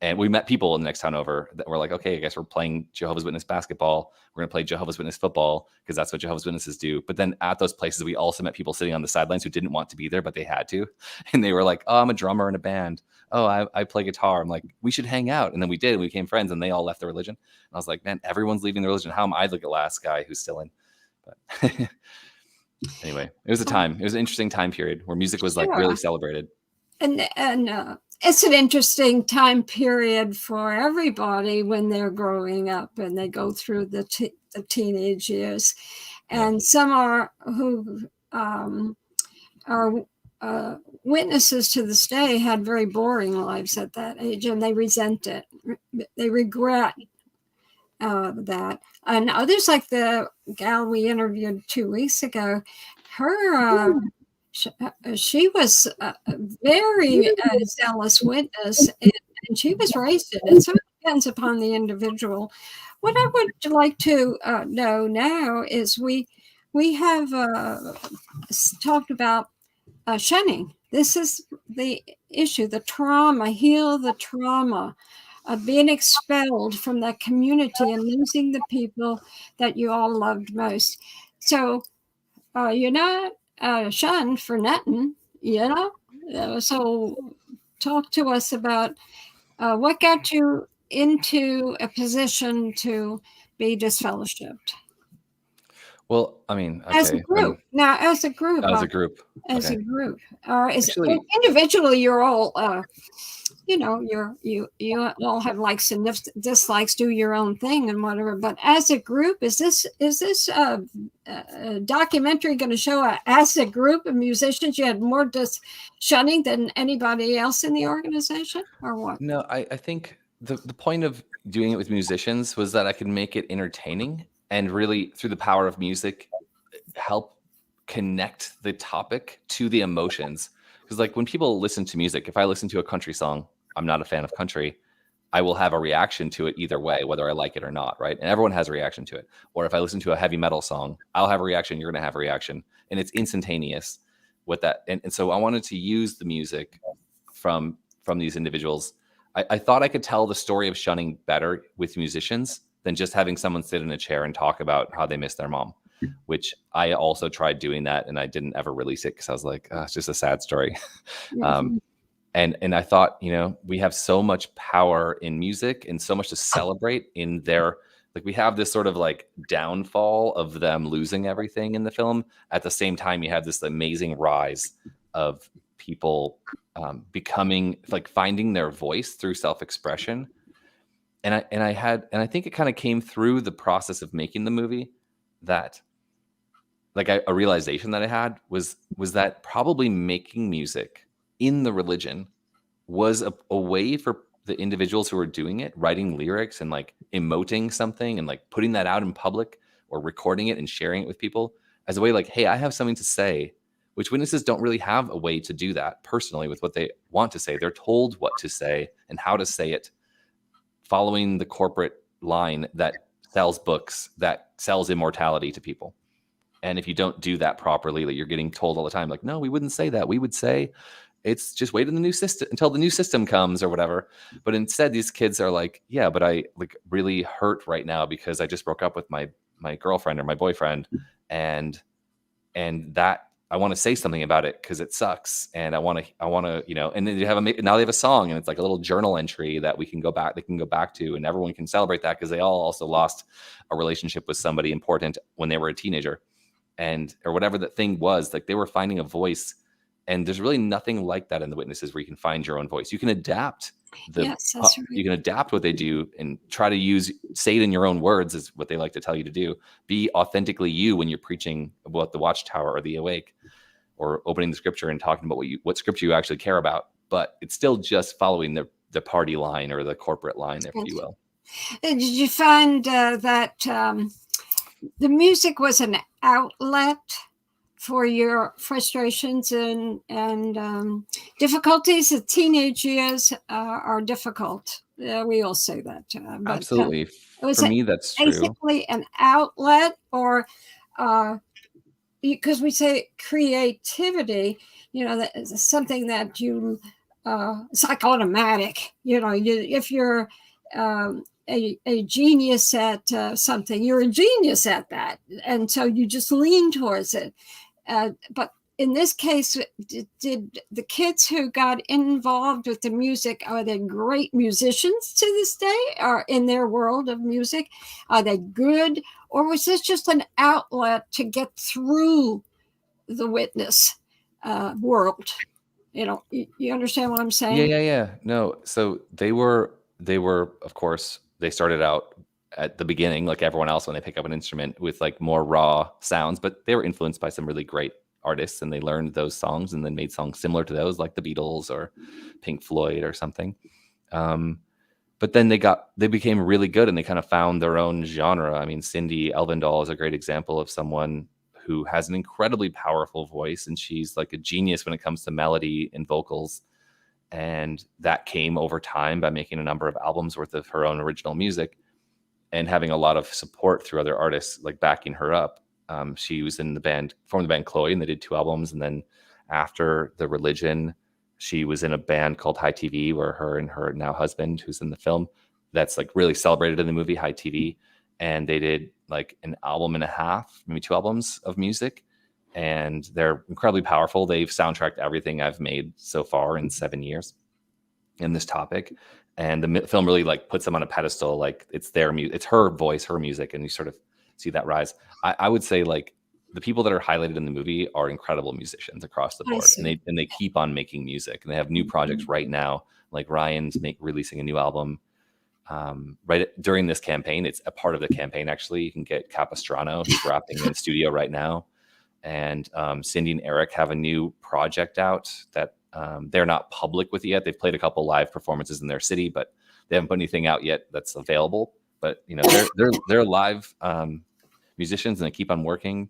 And we met people in the next town over that were like, okay, I guess we're playing Jehovah's Witness basketball. We're going to play Jehovah's Witness football, because that's what Jehovah's Witnesses do. But then at those places, we also met people sitting on the sidelines who didn't want to be there, but they had to. And they were like, oh, I'm a drummer in a band. Oh, I play guitar. I'm like, we should hang out. And then we did. We became friends, and they all left the religion. And I was like, man, everyone's leaving the religion. How am I the last guy who's still in? But anyway, it was a time. It was an interesting time period where music was like really celebrated. And it's an interesting time period for everybody when they're growing up and they go through the teenage years. And some who are witnesses to this day had very boring lives at that age, and they resent it. They regret that. And others, like the gal we interviewed 2 weeks ago, her she was a very zealous witness, and she was raised in it. So it depends upon the individual. What I would like to know now is we have talked about shunning. This is the issue, the trauma, heal the trauma of being expelled from that community and losing the people that you all loved most. So you're not shunned for nothing, so talk to us about what got you into a position to be disfellowshipped. Well, I mean, okay. As a group. As a group. Or individually, you're all, you all have likes and dislikes, do your own thing and whatever. But as a group, is this documentary going to show as a group of musicians you had more shunning than anybody else in the organization, or what? No, I think the point of doing it with musicians was that I could make it entertaining and really, through the power of music, help connect the topic to the emotions. Because like when people listen to music, if I listen to a country song, I'm not a fan of country, I will have a reaction to it either way, whether I like it or not, right? And everyone has a reaction to it. Or if I listen to a heavy metal song, I'll have a reaction, you're going to have a reaction. And it's instantaneous with that. And so I wanted to use the music from these individuals. I thought I could tell the story of shunning better with musicians than just having someone sit in a chair and talk about how they miss their mom. which I also tried doing that, and I didn't ever release it because I was like, oh, it's just a sad story. And I thought, we have so much power in music and so much to celebrate in their, like, we have this sort of like downfall of them losing everything in the film. At the same time, you have this amazing rise of people becoming, like, finding their voice through self-expression. And I think it kind of came through the process of making the movie that, like, a realization that I had was that probably making music in the religion was a way for the individuals who were doing it, writing lyrics and like emoting something and like putting that out in public or recording it and sharing it with people as a way, like, hey, I have something to say, which witnesses don't really have a way to do that personally with what they want to say. They're told what to say and how to say it, following the corporate line that sells books, that sells immortality to people. And if you don't do that properly, like, you're getting told all the time, like, no, we wouldn't say that. We would say it's just wait in the new system until the new system comes or whatever. But instead, these kids are like, yeah, but I like really hurt right now because I just broke up with my girlfriend or my boyfriend, and that I want to say something about it because it sucks, and I want to, and then now they have a song, and it's like a little journal entry that they can go back to, and everyone can celebrate that because they all also lost a relationship with somebody important when they were a teenager. Or whatever that thing was, like, they were finding a voice, and there's really nothing like that in the witnesses where you can find your own voice. You can adapt you can adapt what they do and try to say it in your own words, is what they like to tell you to do. Be authentically you when you're preaching about the Watchtower or the Awake, or opening the scripture and talking about what scripture you actually care about. But it's still just following the party line or the corporate line, if you will. Did you find that the music was an outlet for your frustrations and difficulties? The teenage years are difficult. We all say that. But, absolutely. Was for me, that's true. Basically an outlet, or because we say creativity, that is something that it's like automatic. If you're a genius at something, you're a genius at that, and so you just lean towards it. But in this case, did the kids who got involved with the music, are they great musicians to this day, or in their world of music? Are they good, or was this just an outlet to get through the witness world? You understand what I'm saying? Yeah. No, so they were, of course, they started out at the beginning, like everyone else, when they pick up an instrument, with like more raw sounds, but they were influenced by some really great artists, and they learned those songs and then made songs similar to those, like the Beatles or Pink Floyd or something. But then they became really good, and they kind of found their own genre. I mean, Cindy Elvendahl is a great example of someone who has an incredibly powerful voice, and she's like a genius when it comes to melody and vocals. And that came over time by making a number of albums worth of her own original music and having a lot of support through other artists, like, backing her up. She was formed the band Chloe, and they did 2 albums. And then after The Religion, she was in a band called High TV, where her and her now husband, who's in the film, that's like really celebrated in the movie, High TV. And they did like an album and a half, maybe 2 albums of music. And they're incredibly powerful. They've soundtracked everything I've made so far in 7 years in this topic. And the film really like puts them on a pedestal. Like, it's their music, it's her voice, her music. And you sort of see that rise. I would say, like, the people that are highlighted in the movie are incredible musicians across the board. And they keep on making music, and they have new projects right now. Like Ryan's releasing a new album right during this campaign. It's a part of the campaign, actually. You can get Capistrano, who's rapping in the studio right now. And Cindy and Eric have a new project out that they're not public with yet. They've played a couple live performances in their city, but they haven't put anything out yet that's available. But they're live musicians, and they keep on working.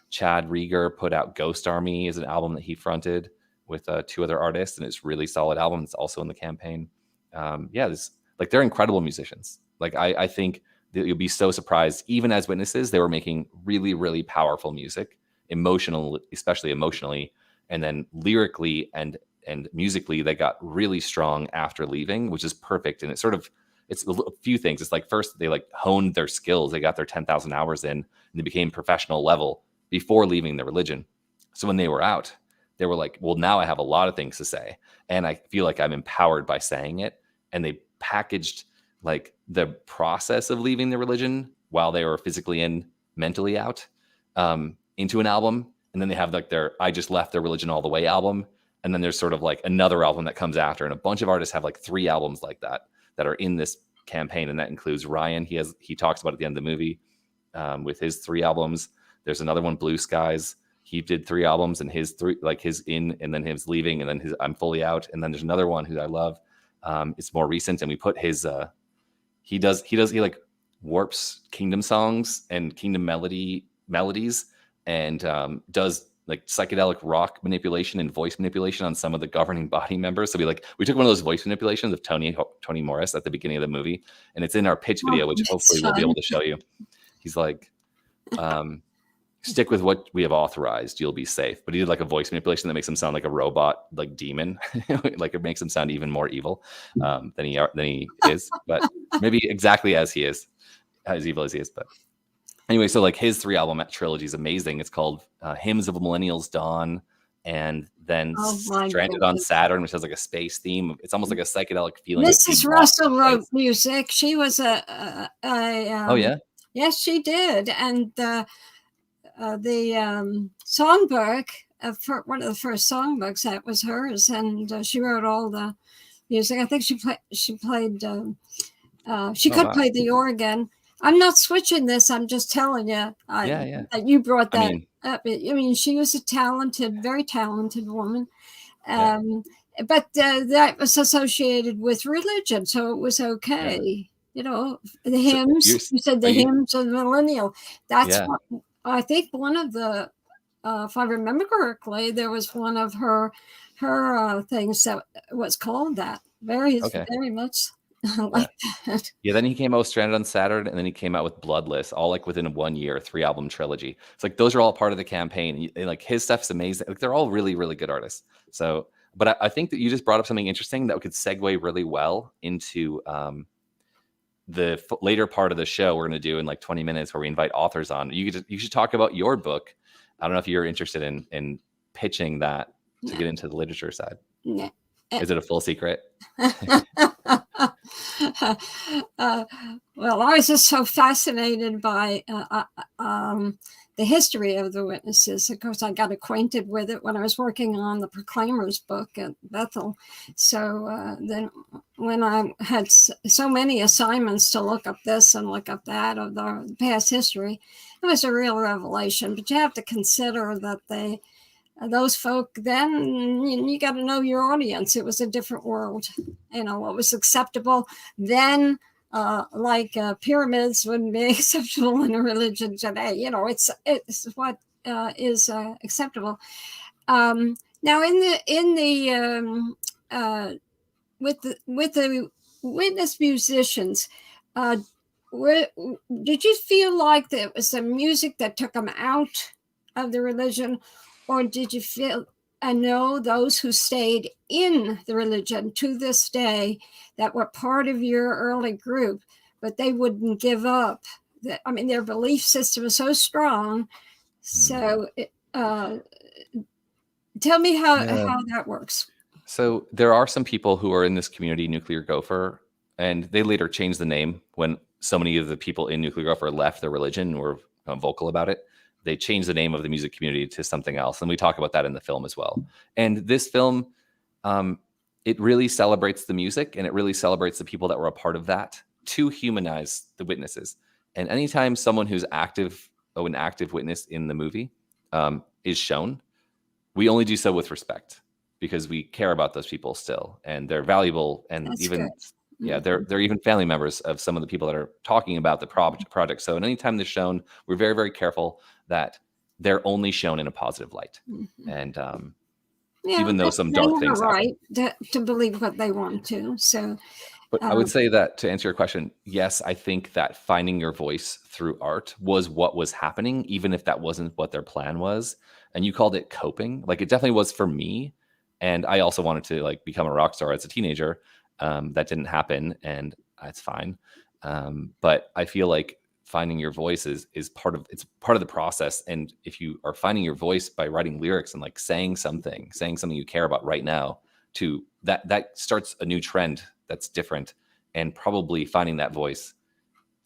Chad Rieger put out Ghost Army as an album that he fronted with 2 other artists, and it's a really solid album. It's also in the campaign. They're incredible musicians. Like, I think that you'll be so surprised. Even as witnesses, they were making really, really powerful music, especially emotionally, and then lyrically and musically, they got really strong after leaving, which is perfect. And it sort of it's a few things. It's like first they like honed their skills. They got their 10,000 hours in and they became professional level before leaving the religion. So when they were out, they were like, well, now I have a lot of things to say. And I feel like I'm empowered by saying it. And they packaged like the process of leaving the religion while they were physically and mentally out into an album. And then they have like their I Just Left the Religion All the Way album. And then there's sort of like another album that comes after. And a bunch of artists have like 3 albums like that are in this campaign. And that includes Ryan. He talks about at the end of the movie with his 3 albums. There's another one, Blue Skies. He did 3 albums and his 3, like his in, and then his leaving, and then his I'm Fully Out. And then there's another one who I love. It's more recent. And we put his, he like warps kingdom songs and kingdom melodies and does like psychedelic rock manipulation and voice manipulation on some of the governing body members. So we took one of those voice manipulations of Tony Morris at the beginning of the movie, and it's in our pitch video, which hopefully we'll be able to show you. He's like, stick with what we have authorized, you'll be safe. But he did like a voice manipulation that makes him sound like a robot, like demon. Like it makes him sound even more evil than he is, but maybe exactly as he is, as evil as he is. But anyway, so like his 3 album trilogy is amazing. It's called Hymns of a Millennial's Dawn, and then Stranded on Saturn, which has like a space theme. It's almost like a psychedelic feeling. Mrs. Russell wrote music. She was oh yeah, yes, she did, and the songbook for one of the first songbooks, that was hers, and she wrote all the music. I think she could play the organ. I'm not switching this. I'm just telling you that you brought that up. I mean, she was a very talented woman. But that was associated with religion, so it was okay. Yeah. You know, the hymns, you said the hymns of the millennial. That's what, I think one of the, if I remember correctly, there was one of her things that was called that. Very much. Like that. Yeah, then he came out with Stranded on Saturn, and then he came out with Bloodless, all like within 1 year, 3-album trilogy. It's like those are all part of the campaign. And like his stuff's amazing. Like they're all really, really good artists. So, but I think that you just brought up something interesting that could segue really well into the later part of the show we're going to do in like 20 minutes, where we invite authors on. You should talk about your book. I don't know if you're interested in pitching that to get into the literature side. No. Is it a full secret? Well, I was just so fascinated by the history of the witnesses. Of course, I got acquainted with it when I was working on the Proclaimers book at Bethl. So then when I had so many assignments to look up this and look up that of the past history, it was a real revelation. But you have to consider that those folk then, you got to know your audience. It was a different world. You know, what was acceptable then, pyramids wouldn't be acceptable in a religion today. You know, it's what is acceptable. Now with the witness musicians, did you feel like that it was the music that took them out of the religion? Or did you feel and know those who stayed in the religion to this day that were part of your early group, but they wouldn't give up? I mean, their belief system is so strong. So tell me how that works. So there are some people who are in this community, Nuclear Gopher, and they later changed the name when so many of the people in Nuclear Gopher left their religion and were vocal about it. They changed the name of the music community to something else. And we talk about that in the film as well. And this film, it really celebrates the music, and it really celebrates the people that were a part of that to humanize the witnesses. And anytime someone who's an active witness in the movie is shown, we only do so with respect, because we care about those people still, and they're valuable. And that's even good. They're even family members of some of the people that are talking about the project. So anytime they're shown, we're very, very careful that they're only shown in a positive light. Mm-hmm. And even though some dark things happen, to believe what they want to. So, but I would say that to answer your question, yes, I think that finding your voice through art was what was happening, even if that wasn't what their plan was. And you called it coping. Like, it definitely was for me. And I also wanted to like become a rock star as a teenager. That didn't happen. And that's fine. But I feel like finding your voice is part of the process. And if you are finding your voice by writing lyrics and like saying something you care about right now, to that starts a new trend that's different, and probably finding that voice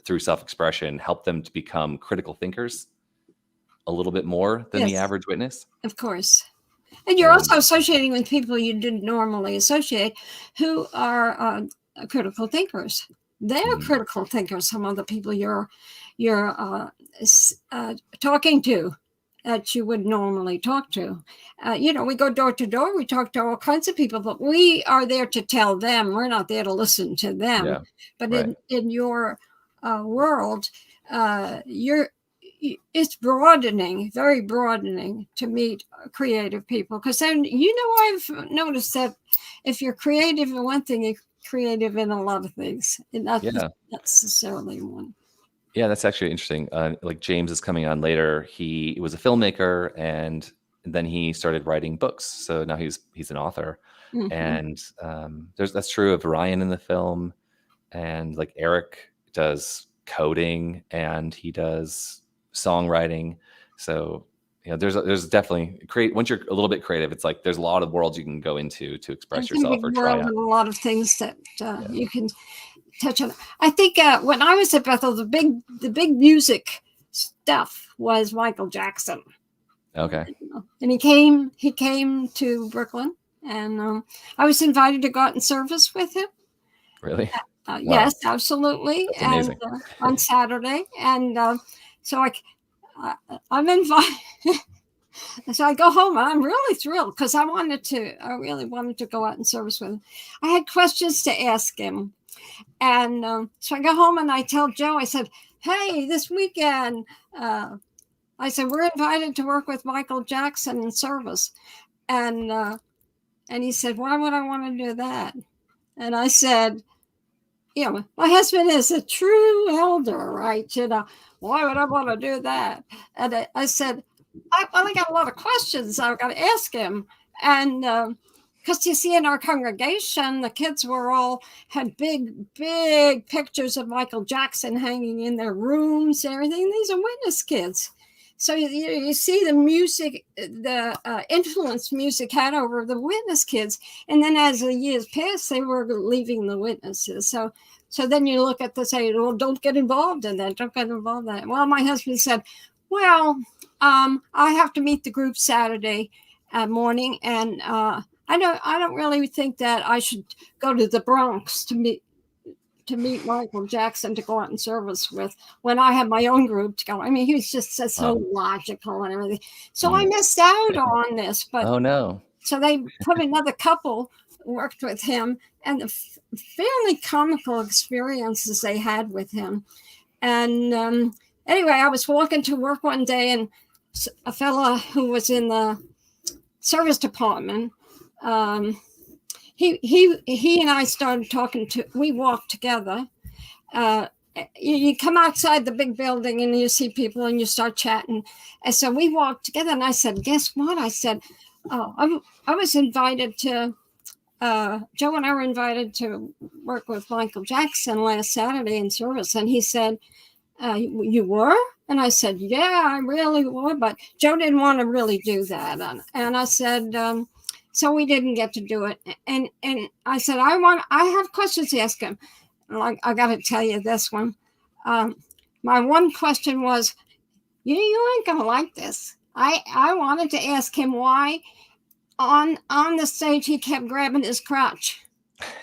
through self-expression help them to become critical thinkers a little bit more than the Yes. average witness. Of course. And you're also associating with people you didn't normally associate, who are critical thinkers. They're critical thinkers. Some of the people you're talking to that you would normally talk to. We go door to door. We talk to all kinds of people, but we are there to tell them. We're not there to listen to them. Yeah, but right. in your world, it's broadening, very broadening to meet creative people. Because then, I've noticed that if you're creative in one thing, you're creative in a lot of things, and not necessarily one. Yeah, that's actually interesting. Like James is coming on later. He was a filmmaker, and then he started writing books. So now he's an author. And that's true of Ryan in the film, and like Eric does coding and he does songwriting. So there's definitely once you're a little bit creative, it's like there's a lot of worlds you can go into to express yourself or try out. And a lot of things that you can touch on. I think when I was at Bethl, the big music stuff was Michael Jackson. Okay. And he came to Brooklyn, and I was invited to go out in service with him. Really? Wow. Yes, absolutely. That's amazing. And on Saturday, and so I'm invited. So I go home. I'm really thrilled because I really wanted to go out in service with him. I had questions to ask him. And so I go home and I tell Joe, I said, hey, this weekend, I said, we're invited to work with Michael Jackson in service. And he said, why would I want to do that? And I said, my husband is a true elder, right? Why would I want to do that? And I said, I got a lot of questions I've got to ask him. And because you see, in our congregation, the kids had big pictures of Michael Jackson hanging in their rooms and everything. These are witness kids. So you see the music, the influence music had over the witness kids. And then as the years passed, they were leaving the witnesses. So then you look at well, don't get involved in that. Don't get involved in that. Well, my husband said, well, I have to meet the group Saturday morning. And I don't really think that I should go to the Bronx to meet Michael Jackson to go out in service with when I have my own group to go. I mean, he was just so logical and everything. So I missed out on this. But oh no! So they put another couple worked with him, and the fairly comical experiences they had with him. And anyway, I was walking to work one day, and a fella who was in the service department. He and I started talking we walked together. You come outside the big building and you see people and you start chatting. And so we walked together, and I said, guess what? I said, I was invited to, Joe and I were invited to work with Michael Jackson last Saturday in service. And he said, you were? And I said, yeah, I really were. But Joe didn't want to really do that. And I said, so we didn't get to do it. And I said, I have questions to ask him. Like, I got to tell you this one. My one question was, you ain't going to like this. I wanted to ask him why on the stage he kept grabbing his crotch.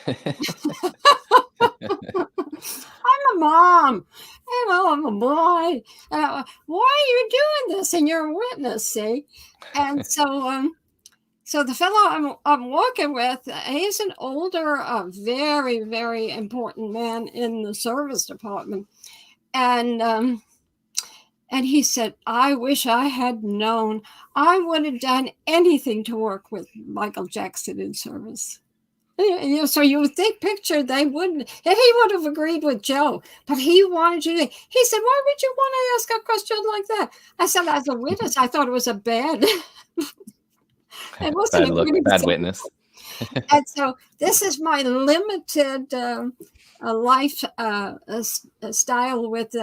I'm a mom, I'm a boy. Why are you doing this? And you're a witness, see? And so, so the fellow I'm working with, he's an older, very, very important man in the service department. And he said, I wish I had known. I would have done anything to work with Michael Jackson in service. So you would think, they wouldn't, and he would have agreed with Joe, but he wanted you to. He said, why would you want to ask a question like that? I said, as a witness, I thought it was a bad. It wasn't bad witness. And so this is my limited a style with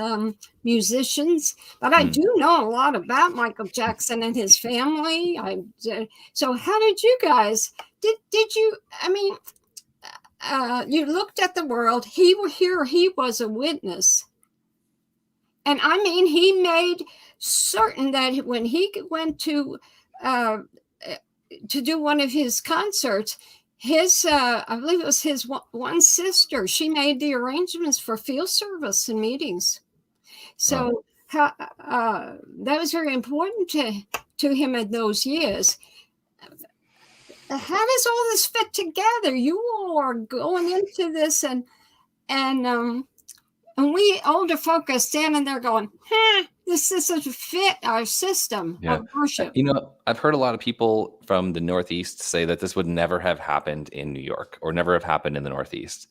musicians, but I do know a lot about Michael Jackson and his family. So how did you guys? Did you? I mean, you looked at the world. He was a witness, and I mean, he made certain that when he went to do one of his concerts, his I believe it was his one sister, she made the arrangements for field service and meetings. So that was very important to him in those years. How does all this fit together? You all are going into this, and we older folk are standing there going, this doesn't fit our system of worship. You know, I've heard a lot of people from the Northeast say that this would never have happened in New York or never have happened in the Northeast,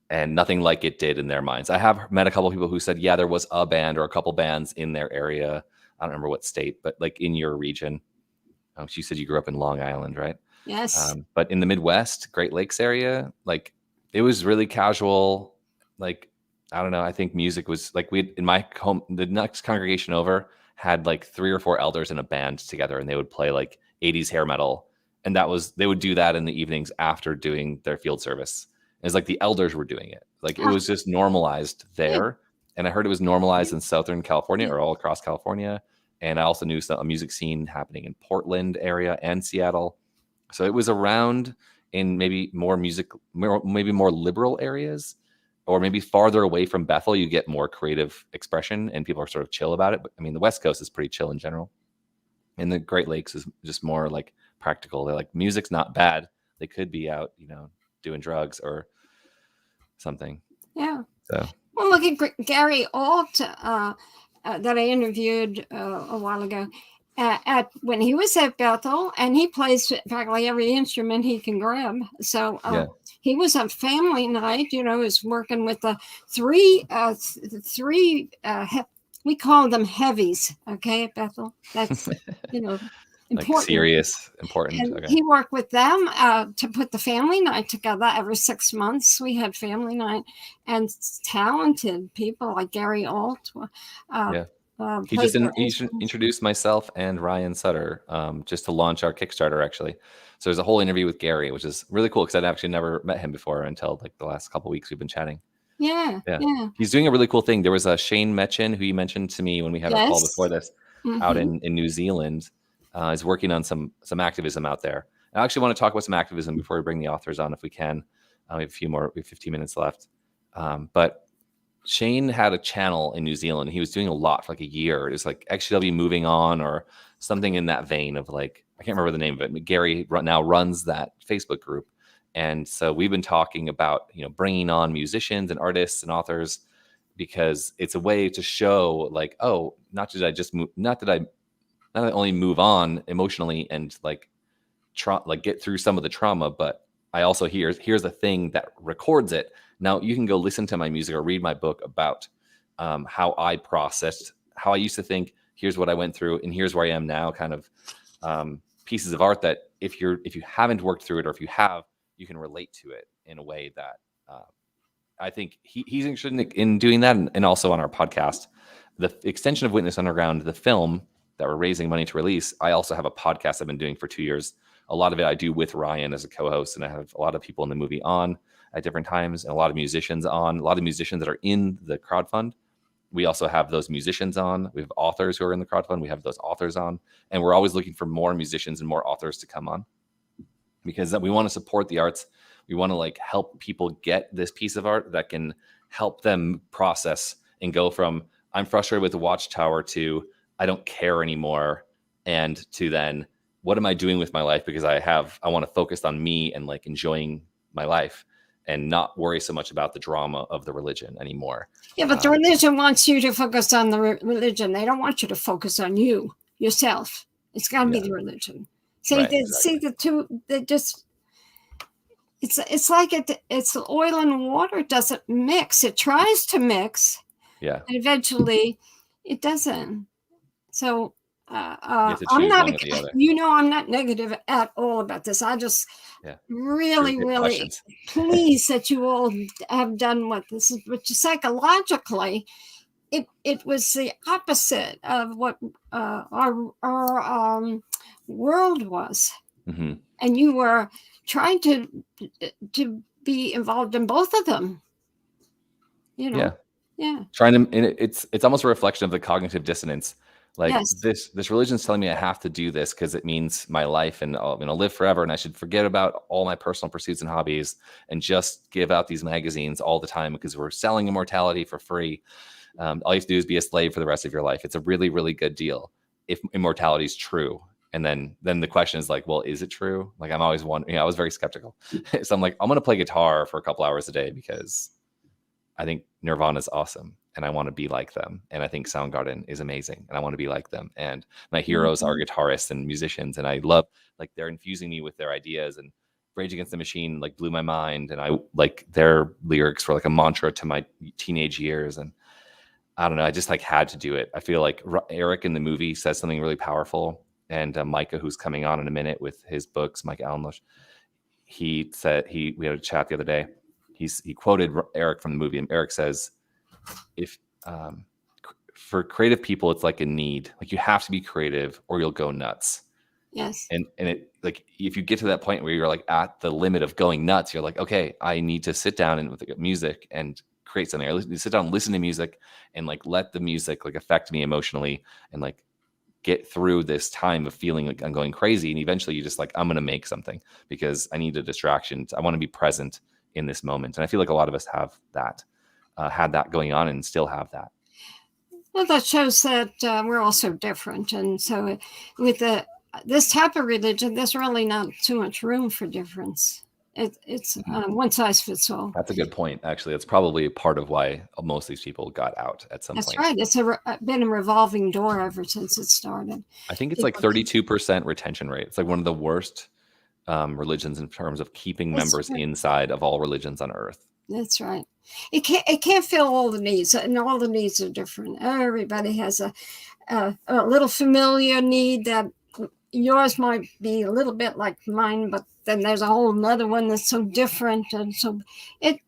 and nothing like it did in their minds. I have met a couple of people who said, yeah, there was a band or a couple bands in their area. I don't remember what state, but like in your region. You said you grew up in Long Island, right? Yes. But in the Midwest, Great Lakes area, like it was really casual. Like, I don't know. I think music was like in my home, the next congregation over had like 3 or 4 elders in a band together, and they would play like 80s hair metal. And they would do that in the evenings after doing their field service. And it's like the elders were doing it. Like it was just normalized there. And I heard it was normalized in Southern California or all across California. And I also knew a music scene happening in Portland area and Seattle. So it was around in maybe more liberal areas, or maybe farther away from Bethl, you get more creative expression and people are sort of chill about it. But I mean, the West Coast is pretty chill in general. And the Great Lakes is just more like practical. They're like, music's not bad. They could be out, doing drugs or something. Yeah. So. Well, look at Gary Alt that I interviewed a while ago. When he was at Bethl, and he plays practically every instrument he can grab. So he was on family night. Was working with the three. We call them heavies. Okay, at Bethl. That's important. Like serious, important. And he worked with them to put the family night together every 6 months. We had family night, and talented people like Gary Alt. He just introduced myself and Ryan Sutter just to launch our Kickstarter, actually. So there's a whole interview with Gary, which is really cool because I'd actually never met him before until like the last couple of weeks we've been chatting. Yeah. He's doing a really cool thing. There was a Shane Metchin who you mentioned to me when we had a call before this out in New Zealand. Is working on some activism out there. I actually want to talk about some activism before we bring the authors on, if we can. We have we have 15 minutes left. But Shane had a channel in New Zealand. He was doing a lot for like a year. It's like XW Moving On or something in that vein of like, I can't remember the name of it. But Gary now runs that Facebook group. And so we've been talking about, bringing on musicians and artists and authors, because it's a way to show like, oh, not only move on emotionally and like get through some of the trauma, but I also here's a thing that records it. Now you can go listen to my music or read my book about how I processed, how I used to think. Here's what I went through, and here's where I am now. Kind of pieces of art that if you haven't worked through it, or if you have, you can relate to it in a way that I think he's interested in doing that, and also on our podcast, the extension of Witness Underground, the film that we're raising money to release. I also have a podcast I've been doing for 2 years. A lot of it I do with Ryan as a co-host, and I have a lot of people in the movie on at different times, and a lot of musicians on, a lot of musicians that are in the crowdfund. We also have those musicians on. We have authors who are in the crowdfund. We have those authors on, and we're always looking for more musicians and more authors to come on, because we want to support the arts. We want to like help people get this piece of art that can help them process and go from I'm frustrated with the Watchtower to I don't care anymore, and to then what am I doing with my life, because I want to focus on me and like enjoying my life and not worry so much about the drama of the religion anymore. Yeah, but the religion wants you to focus on the religion. They don't want you to focus on yourself. It's got to be the religion. See, see the two. They just. It's like it's oil and water. It doesn't mix. It tries to mix. Yeah. And eventually, it doesn't. So have to I'm choose not, one or the other. I'm not negative at all about this. I just Yeah. really, Good really questions. pleased that you all have done what this is, but psychologically, it was the opposite of what our world was, Mhm. and you were trying to be involved in both of them. Yeah. Yeah. Trying to, and it's almost a reflection of the cognitive dissonance. Like Yes. this religion is telling me I have to do this because it means my life and I'll live forever, and I should forget about all my personal pursuits and hobbies and just give out these magazines all the time because we're selling immortality for free. All you have to do is be a slave for the rest of your life. It's a really, really good deal if immortality is true. And then the question is like, well, is it true? Like I'm always wondering. I was very skeptical. So I'm like, I'm going to play guitar for a couple hours a day because I think Nirvana is awesome and I want to be like them. And I think Soundgarden is amazing and I want to be like them. And my heroes are guitarists and musicians. And I love, like, they're infusing me with their ideas. And Rage Against the Machine, like, blew my mind. And I like their lyrics were like a mantra to my teenage years. And I don't know, I just like had to do it. I feel like Eric in the movie says something really powerful. And Micah, who's coming on in a minute with his books, Mike Allenlush, he said, we had a chat the other day. He quoted Eric from the movie, and Eric says, if for creative people, it's like a need. Like you have to be creative or you'll go nuts. Yes. And it, like, if you get to that point where you're like at the limit of going nuts, you're like, okay, I need to sit down and with music and create something. I sit down and listen to music and like let the music like affect me emotionally and like get through this time of feeling like I'm going crazy. And eventually you just like, I'm going to make something because I need a distraction. I want to be present in this moment. And I feel like a lot of us have that, had that going on and still have that. Well, that shows that we're also different. And so with this type of religion, there's really not too much room for difference. It's one size fits all. That's a good point. Actually, it's probably part of why most of these people got out at some point. That's right. It's been a revolving door ever since it started. I think it's like 32% retention rate. It's like one of the worst religions in terms of keeping members inside of all religions on earth. That's right. It can't fill all the needs, and all the needs are different. Everybody has a little familiar need that yours might be a little bit like mine, but then there's a whole another one that's so different, and so that's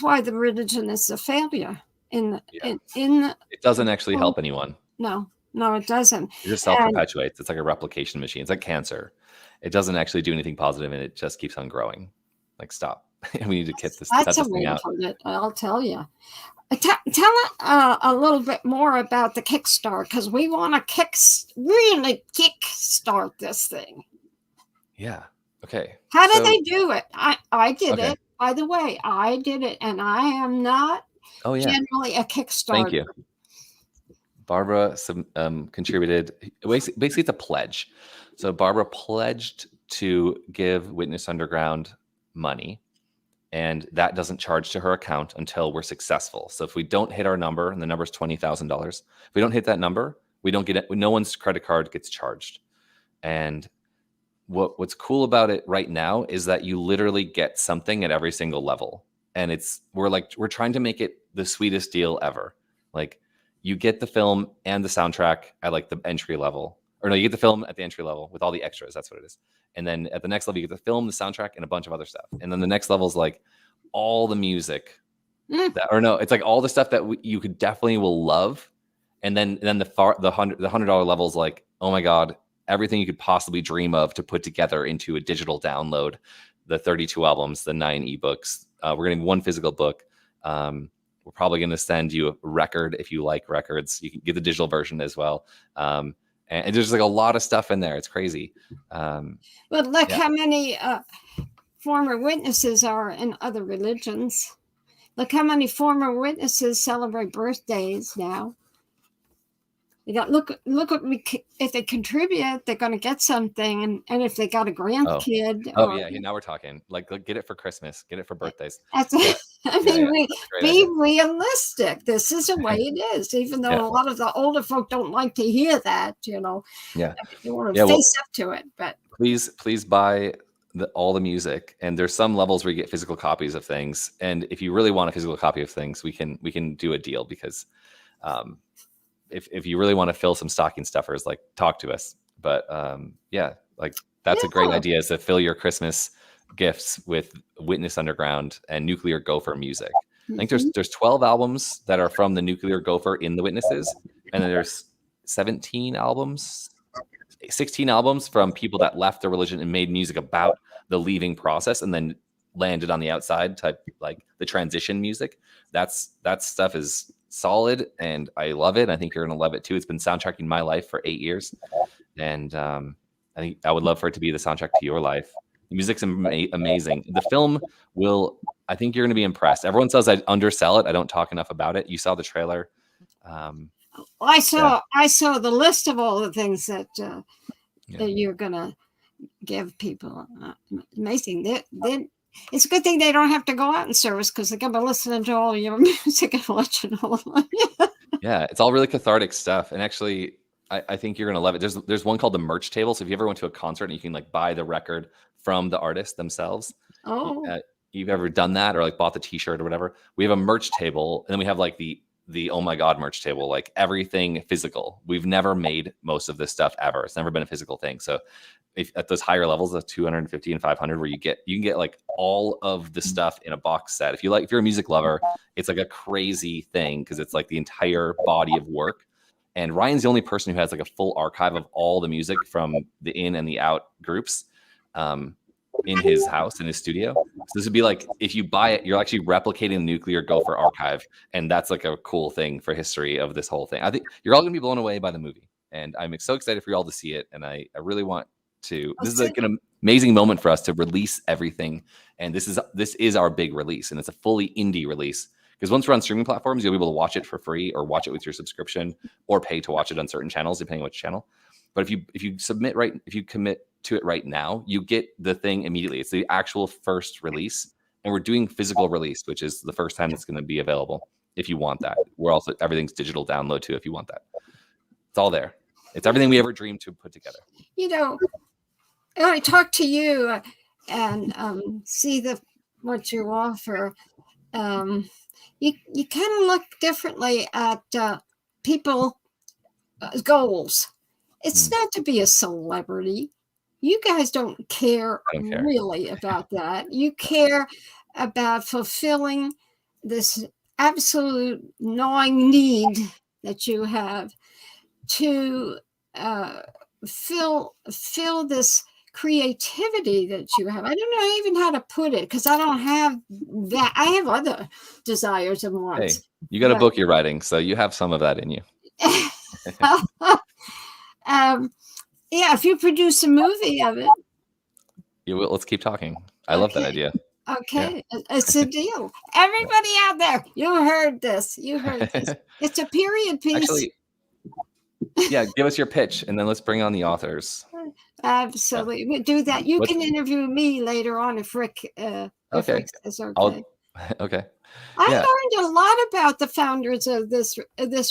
why the religion is a failure. It doesn't actually help anyone. No, it doesn't. It just self-perpetuates. It's like a replication machine. It's like cancer. It doesn't actually do anything positive, and it just keeps on growing. Like, stop. We need to cut this thing out. I'll tell you. Tell a little bit more about the Kickstarter, because we want to really kickstart this thing. Yeah. Okay. How do they do it? I did it. By the way, I did it, and I am not generally a Kickstarter. Thank you. Barbara contributed. Basically, it's a pledge. So Barbara pledged to give Witness Underground money, and that doesn't charge to her account until we're successful. So if we don't hit our number, and the number is $20,000, if we don't hit that number, we don't get it. No one's credit card gets charged. And what's cool about it right now is that you literally get something at every single level, and we're trying to make it the sweetest deal ever. Like, you get the film and the soundtrack at like the entry level, or no, you get the film at the entry level with all the extras. That's what it is. And then at the next level, you get the film, the soundtrack, and a bunch of other stuff. And then the next level is like all the music, it's like all the stuff that you could definitely will love. And then the $100 level is like, oh my God, everything you could possibly dream of to put together into a digital download. The 32 albums, the 9 ebooks. We're getting 1 physical book. We're probably going to send you a record if you like records. You can get the digital version as well. And there's like a lot of stuff in there. It's crazy. But look how many former witnesses are in other religions. Look how many former witnesses celebrate birthdays now. You got look what if they contribute, they're going to get something, and if they got a grandkid. Now we're talking. Like, get it for Christmas, get it for birthdays. Be realistic. This is the way it is, even though a lot of the older folk don't like to hear that. You want to face up to it. But please buy all the music, and there's some levels where you get physical copies of things. And if you really want a physical copy of things, we can do a deal, because if you really want to fill some stocking stuffers, like talk to us. But yeah, like that's a great idea, is to fill your Christmas gifts with Witness Underground and Nuclear Gopher music. I think there's 12 albums that are from the Nuclear Gopher in the Witnesses, and then there's 16 albums from people that left their religion and made music about the leaving process, and then landed on the outside type, like the transition music. That stuff is solid, and I love it. I think you're gonna love it too. It's been soundtracking my life for 8 years, and I think I would love for it to be the soundtrack to your life. The music's amazing. The film will, I think you're gonna be impressed. Everyone says I undersell it. I don't talk enough about it. You saw the trailer. I saw the list of all the things that that you're gonna give people. Amazing. It's a good thing they don't have to go out in service, because they're gonna be listening to all your music and watching all of it. Yeah, it's all really cathartic stuff. And actually, I think you're gonna love it. There's one called the merch table. So if you ever went to a concert and you can like buy the record from the artist themselves. Oh. You've ever done that, or like bought the t-shirt or whatever? We have a merch table, and then we have like the oh my god merch table, like everything physical. We've never made most of this stuff ever. It's never been a physical thing. So if at those higher levels of 250 and 500, where you can get like all of the stuff in a box set. If you're a music lover, it's like a crazy thing, because it's like the entire body of work. And Ryan's the only person who has like a full archive of all the music from the in and the out groups in his house, in his studio. So this would be like, if you buy it, you're actually replicating the Nuclear Gopher archive. And that's like a cool thing for history of this whole thing. I think you're all gonna be blown away by the movie. And I'm so excited for you all to see it. And I really want to, this is like an amazing moment for us to release everything. And this is our big release. And it's a fully indie release. Because once we're on streaming platforms, you'll be able to watch it for free, or watch it with your subscription, or pay to watch it on certain channels, depending on which channel. But if you commit to it right now, you get the thing immediately. It's the actual first release, and we're doing physical release, which is the first time it's going to be available. If you want that, everything's digital download too. If you want that, it's all there. It's everything we ever dreamed to put together. You know, I talk to you and see what you offer. You kind of look differently at people goals. It's not to be a celebrity. You guys don't care really about that. You care about fulfilling this absolute gnawing need that you have to fill this creativity that you have. I don't know even how to put it, because I don't have that. I have other desires and wants. Hey, you got a book you're writing, so you have some of that in you. Yeah, if you produce a movie of it, you will. Let's keep talking. I love that idea. Okay, it's a deal. Everybody out there, you heard this. It's a period piece. Actually, yeah, give us your pitch, and then let's bring on the authors. Absolutely, we do that. You can interview me later on if Rick. Okay. Is okay. Okay. I learned a lot about the founders of this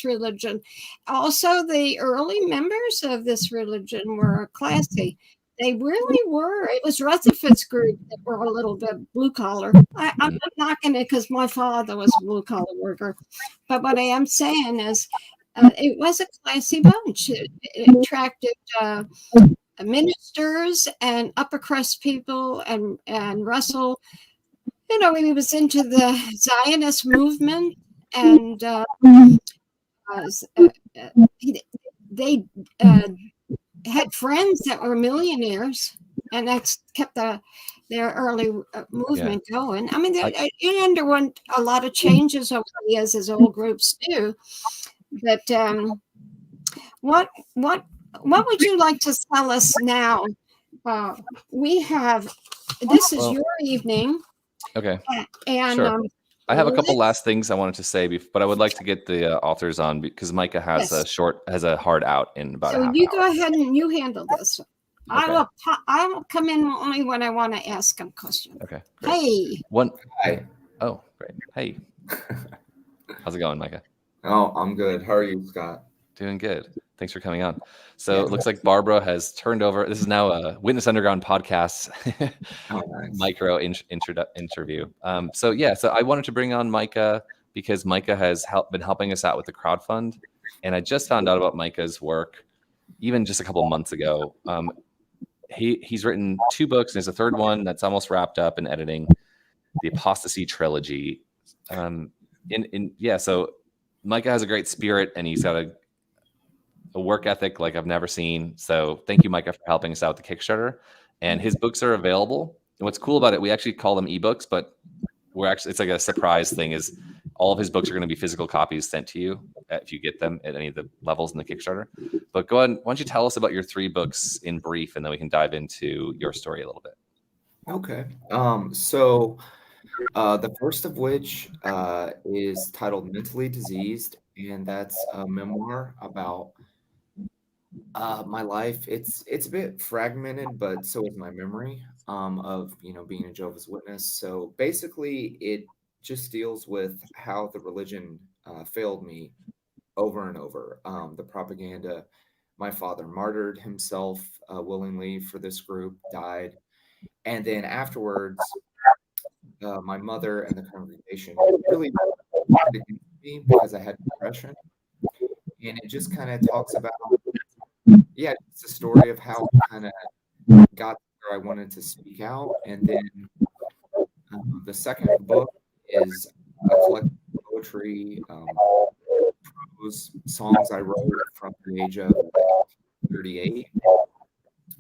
religion. Also, the early members of this religion were classy. They really were. It was Rutherford's group that were a little bit blue collar. I'm not knocking it, because my father was a blue collar worker. But what I am saying is, it was a classy bunch. It attracted ministers and upper crust people, and Russell. You know, he was into the Zionist movement, and they had friends that were millionaires, and that's kept their early movement going. I mean, it underwent a lot of changes over the years, as all groups do. But what would you like to tell us now? We have this is your evening. Okay. And sure. I have a couple last things I wanted to say, but I would like to get the authors on, because Micah has a hard out in about. So you go ahead and you handle this. Okay. I will come in only when I want to ask a question. Okay. Great. Hey. Hi. Oh, great. Hey. How's it going, Micah? Oh, I'm good. How are you, Scott? Doing good. Thanks for coming on. So it looks like Barbara has turned over. This is now a Witness Underground podcast micro interview. So I wanted to bring on Micah, because Micah has been helping us out with the crowdfund. And I just found out about Micah's work even just a couple months ago. He's written 2 books. There's a third one that's almost wrapped up in editing, the Apostasy trilogy. So Micah has a great spirit, and he's got a work ethic like I've never seen. So thank you, Micah, for helping us out with the Kickstarter. And his books are available. And what's cool about it, we actually call them ebooks, but it's like a surprise thing, is all of his books are going to be physical copies sent to you if you get them at any of the levels in the Kickstarter. But go ahead, why don't you tell us about your 3 books in brief, and then we can dive into your story a little bit. Okay. So the first of which is titled Mentally Diseased, and that's a memoir about my life. It's a bit fragmented, but so is my memory of being a Jehovah's Witness. So basically, it just deals with how the religion failed me over and over. The propaganda. My father martyred himself willingly for this group, died, and then afterwards, my mother and the congregation really turned against me because I had depression, and it just kind of talks about. Yeah, it's a story of how I kind of got where I wanted to speak out. And then the second book is a collection of poetry, prose, songs I wrote from the age of 38.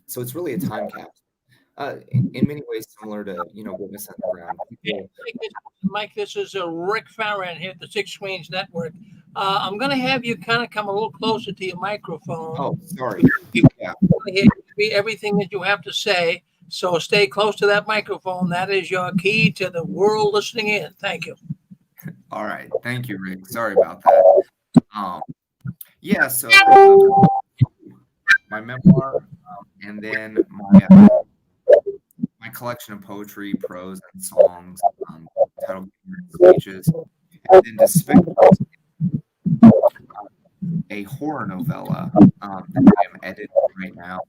So it's really a time capsule. In many ways similar to, Witness Underground. Mike, this is Rick Farron here at the Six Screens Network. I'm going to have you kind of come a little closer to your microphone. Oh, sorry. Yeah. Everything that you have to say. So stay close to that microphone. That is your key to the world listening in. Thank you. All right. Thank you, Rick. Sorry about that. So my memoir, and then my collection of poetry, prose, and songs, titled Speeches, and then Despicable, a horror novella that I am editing right now.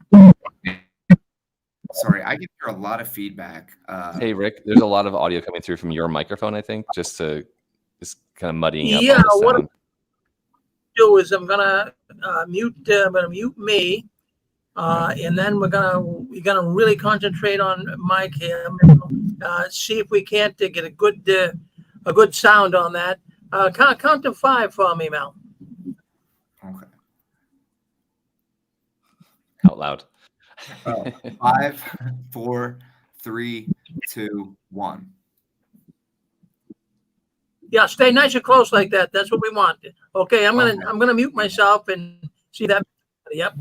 Sorry, I can hear a lot of feedback. Hey, Rick, there's a lot of audio coming through from your microphone, I think, just kind of muddying up all the what sound. I'm do is I'm gonna mute me, and then we're gonna really concentrate on Mike here. See if we can't get a good sound on that. Count to 5 for me, Mel. Okay. Out loud. 5, 4, 3, 2, 1. Yeah, stay nice and close like that. That's what we want. Okay, I'm gonna mute myself and see that. Yep.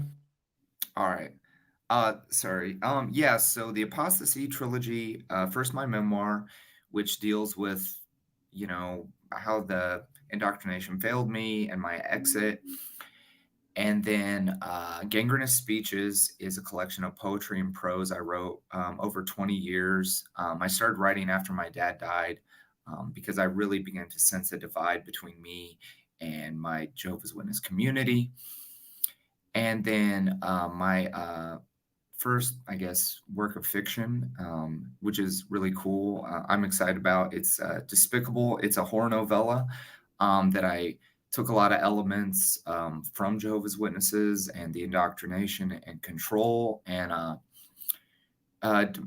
All right. Sorry. So the Apostasy trilogy, first my memoir, which deals with, how the indoctrination failed me and my exit. And then Gangrenous Speeches is a collection of poetry and prose I wrote over 20 years. I started writing after my dad died because I really began to sense a divide between me and my Jehovah's Witness community. And then my first, I guess, work of fiction, which is really cool, I'm excited about. It's Despicable. It's a horror novella that I took a lot of elements from Jehovah's Witnesses and the indoctrination and control, and kind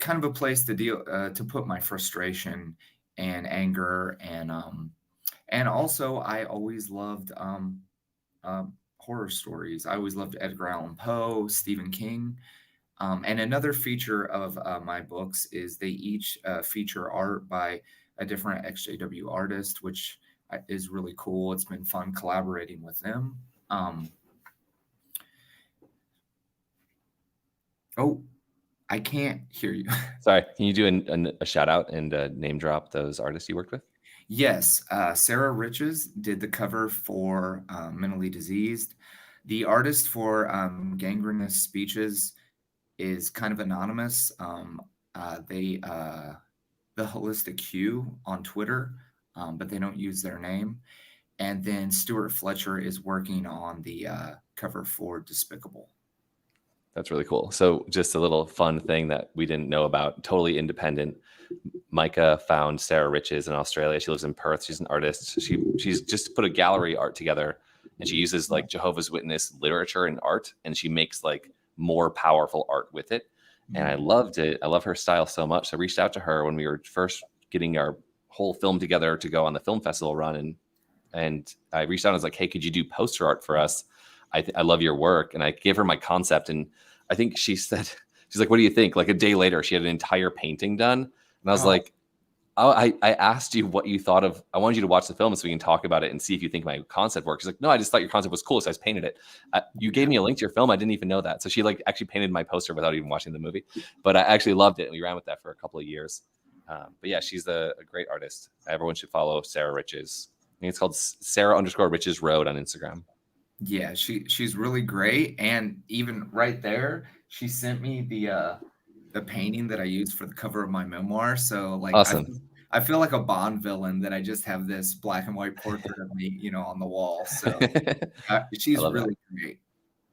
of a place to deal to put my frustration and anger, and also I always loved horror stories. I always loved Edgar Allan Poe, Stephen King. And another feature of my books is they each feature art by a different XJW artist, which is really cool. It's been fun collaborating with them. I can't hear you. Sorry, can you do a shout out and name drop those artists you worked with? Yes, Sarah Riches did the cover for Mentally Diseased. The artist for Gangrenous Speeches is kind of anonymous. The Holistic Hue on Twitter, but they don't use their name. And then Stuart Fletcher is working on the cover for Despicable. That's really cool. So just a little fun thing that we didn't know about, totally independent. Micah found Sarah Riches in Australia. She lives in Perth. She's an artist. She's just put a gallery art together and she uses like Jehovah's Witness literature and art, and she makes like more powerful art with it. And I loved it. I love her style so much. So I reached out to her when we were first getting our whole film together to go on the film festival run, and I reached out and was like, hey, could you do poster art for us? I love your work. And I gave her my concept, and I think she said, she's like, what do you think? Like a day later, she had an entire painting done. And I was like, oh, I asked you what you thought of, I wanted you to watch the film so we can talk about it and see if you think my concept works. She's like, no, I just thought your concept was cool, so I just painted it. You gave me a link to your film. I didn't even know that. So she like actually painted my poster without even watching the movie, but I actually loved it. And we ran with that for a couple of years. But yeah, she's a great artist. Everyone should follow Sarah Riches. I think it's called Sarah_Riches Road on Instagram. Yeah, she's really great. And even right there, she sent me the painting that I used for the cover of my memoir. So like, awesome. I feel like a Bond villain that I just have this black and white portrait of me, on the wall. So she's really great.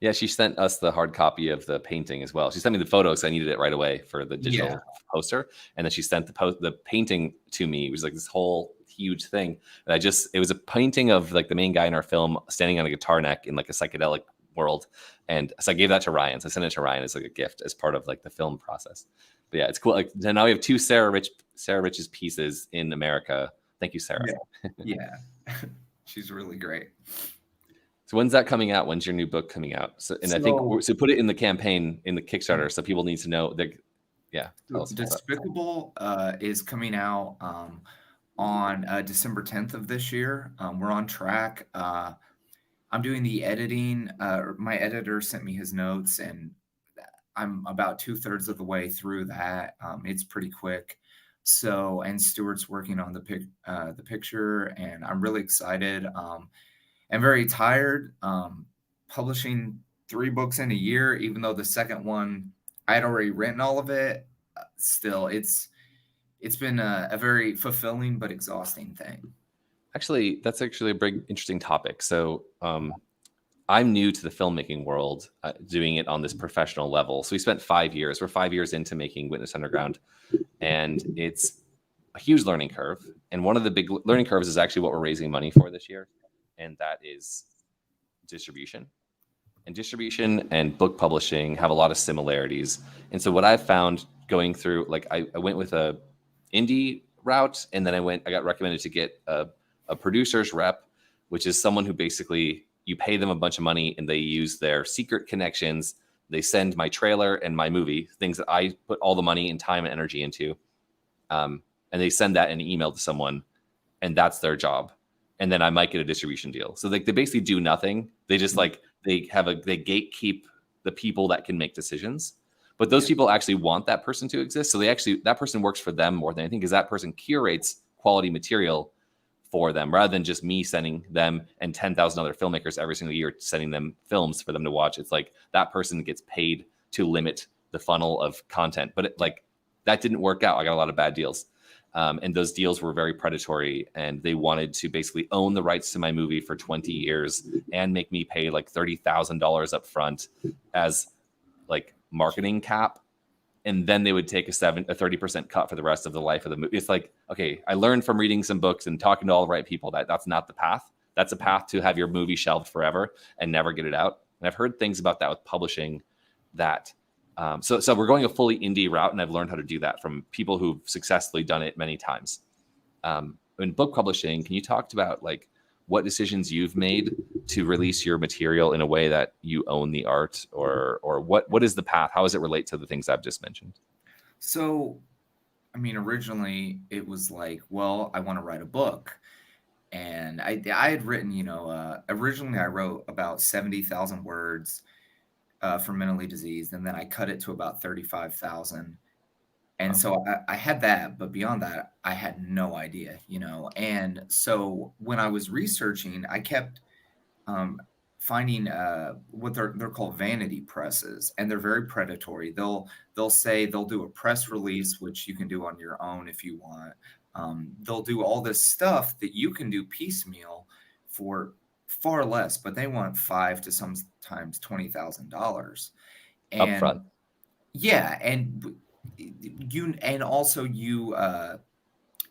Yeah, she sent us the hard copy of the painting as well. She sent me the photos. I needed it right away for the digital poster. And then she sent the painting to me. It was like this whole huge thing. And it was a painting of like the main guy in our film standing on a guitar neck in like a psychedelic world. And so I gave that to Ryan. So I sent it to Ryan as like a gift as part of like the film process. But yeah, it's cool. Like now we have two Sarah Riches pieces in America. Thank you, Sarah. Yeah. She's really great. So when's that coming out? When's your new book coming out? So I think put it in the campaign in the Kickstarter so people need to know that. Yeah. Despicable is coming out on December 10th of this year. We're on track. I'm doing the editing. My editor sent me his notes, and I'm about 2/3 of the way through that. It's pretty quick. So, and Stuart's working on the picture, and I'm really excited. I'm very tired. Publishing 3 books in a year, even though the second one I had already written all of it. Still, it's been a very fulfilling but exhausting thing. Actually, that's actually a big interesting topic. So I'm new to the filmmaking world, doing it on this professional level. So we spent 5 years. We're 5 years into making Witness Underground, and it's a huge learning curve. And one of the big learning curves is actually what we're raising money for this year, and that is distribution. And distribution and book publishing have a lot of similarities. And so what I've found going through, like I went with a indie route, and then I got recommended to get a producer's rep, which is someone who basically you pay them a bunch of money and they use their secret connections. They send my trailer and my movie, things that I put all the money and time and energy into. And they send that in an email to someone, and that's their job. And then I might get a distribution deal. So they basically do nothing. They just they gatekeep the people that can make decisions. But those people actually want that person to exist. So that person works for them more than anything, because that person curates quality material for them, rather than just me sending them and 10,000 other filmmakers every single year sending them films for them to watch. It's like that person gets paid to limit the funnel of content. But that didn't work out. I got a lot of bad deals. And those deals were very predatory, and they wanted to basically own the rights to my movie for 20 years and make me pay like $30,000 up front as like marketing cap. And then they would take a 30% cut for the rest of the life of the movie. It's like, okay, I learned from reading some books and talking to all the right people that's not the path. That's a path to have your movie shelved forever and never get it out. And I've heard things about that with publishing that. So we're going a fully indie route, and I've learned how to do that from people who've successfully done it many times. In book publishing, can you talk about like what decisions you've made to release your material in a way that you own the art, or what is the path? How does it relate to the things I've just mentioned? So, I mean, originally it was like, well, I want to write a book. And I had written, originally I wrote about 70,000 words for Mentally Diseased, and then I cut it to about 35,000. And so I had that, but beyond that, I had no idea, And so when I was researching, I kept finding what they're called vanity presses, and they're very predatory. They'll say they'll do a press release, which you can do on your own if you want. They'll do all this stuff that you can do piecemeal for far less, but they want $5,000 to sometimes $20,000 up front. Yeah, and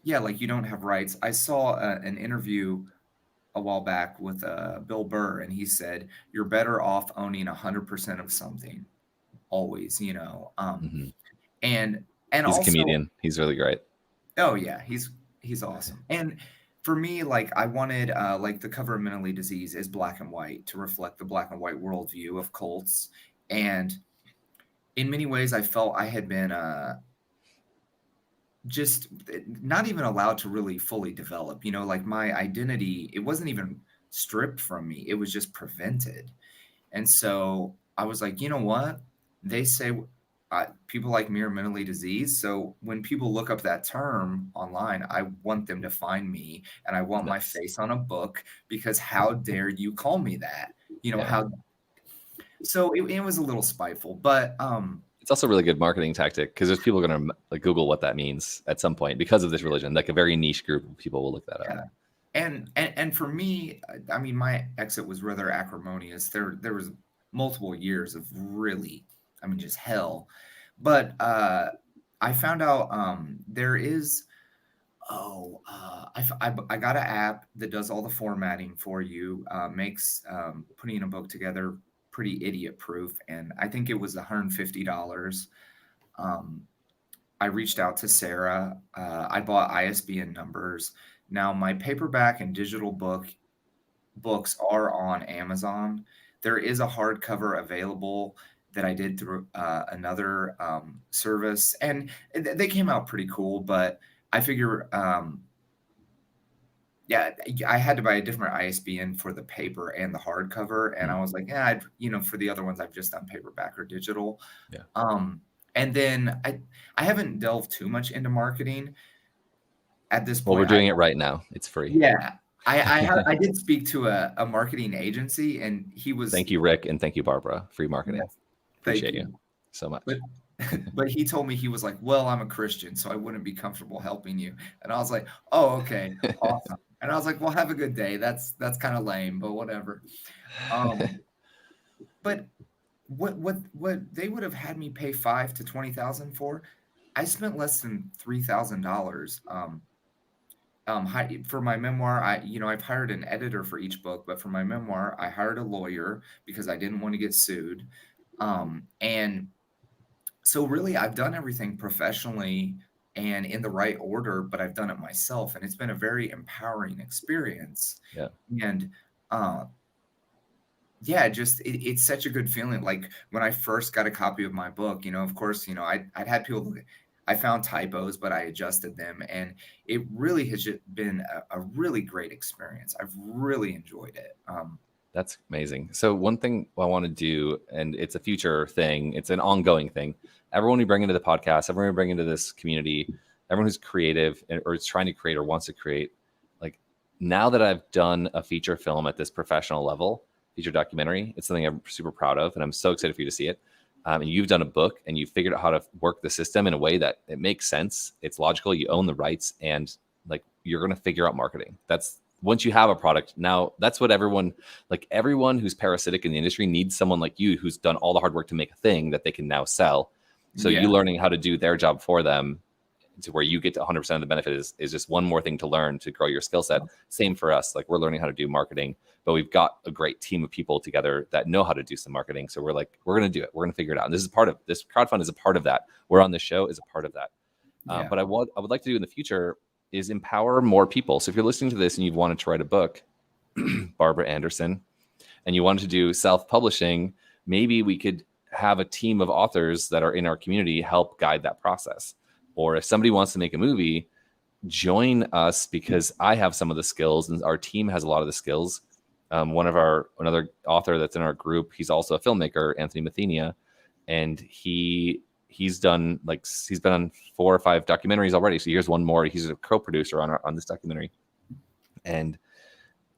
like you don't have rights. I saw an interview a while back with Bill Burr, and he said, "You're better off owning 100% of something, always." And He's also, a comedian. He's really great. oh yeah, he's awesome. And for me, like I wanted like the cover of Mentally Diseased is black and white to reflect the black and white worldview of cults. And in many ways, I felt I had been just not even allowed to really fully develop. Like my identity, it wasn't even stripped from me. It was just prevented. And so I was like, you know what? They say people like me are mentally diseased. So when people look up that term online, I want them to find me, and I want my face on a book, because how dare you call me that? How? So it was a little spiteful, but it's also a really good marketing tactic, because there's people going to like Google what that means at some point because of this religion. Like a very niche group of people will look that up. And for me, I mean, my exit was rather acrimonious. There was multiple years of really, I mean, just hell. But I found out there is, I got an app that does all the formatting for you, makes putting a book together pretty idiot proof. And I think it was $150. I reached out to Sarah. I bought ISBN numbers. Now my paperback and digital books are on Amazon. There is a hardcover available that I did through another service, and they came out pretty cool. But I figure, yeah, I had to buy a different ISBN for the paper and the hardcover, and I was like, yeah, for the other ones I've just done paperback or digital. Yeah. And then I haven't delved too much into marketing at this point. Well, we're doing it right now. It's free. Yeah. I did speak to a marketing agency, and he was. Thank you, Rick, and thank you, Barbara. Free marketing. Yes, Appreciate you so much. But he told me, he was like, well, I'm a Christian, so I wouldn't be comfortable helping you. And I was like, oh, okay, awesome. And I was like, well, have a good day. That's kind of lame, but whatever. But what they would have had me pay $5,000 to $20,000 for, I spent less than $3,000. For my memoir, I've hired an editor for each book, but for my memoir, I hired a lawyer because I didn't want to get sued. And so really I've done everything professionally and in the right order, but I've done it myself, and it's been a very empowering experience. Yeah. And yeah, just it's such a good feeling. Like when I first got a copy of my book, of course, I'd had people look at, I found typos, but I adjusted them, and it really has just been a really great experience. I've really enjoyed it. That's amazing. So one thing I want to do, and it's a future thing, it's an ongoing thing. Everyone we bring into the podcast, everyone we bring into this community, everyone who's creative or is trying to create or wants to create, like now that I've done a feature film at this professional level, feature documentary, it's something I'm super proud of, and I'm so excited for you to see it. And you've done a book, and you've figured out how to work the system in a way that it makes sense. It's logical. You own the rights, and like you're going to figure out marketing. That's once you have a product. Now that's what everyone who's parasitic in the industry needs someone like you who's done all the hard work to make a thing that they can now sell. So you learning how to do their job for them to where you get to 100% of the benefit is just one more thing to learn to grow your skill set. Same for us. Like we're learning how to do marketing, but we've got a great team of people together that know how to do some marketing. So we're like, we're going to do it. We're going to figure it out. And this is part of this crowdfund is a part of that. We're on the show is a part of that. But I would like to do in the future is empower more people. So if you're listening to this and you've wanted to write a book, Barbara Anderson, and you wanted to do self-publishing, maybe we could have a team of authors that are in our community help guide that process. Or if somebody wants to make a movie, join us because I have some of the skills and our team has a lot of the skills. Another author that's in our group, he's also a filmmaker, Anthony Mathenia, and he's been on 4 or 5 documentaries already. So here's one more. He's a co-producer on this documentary, and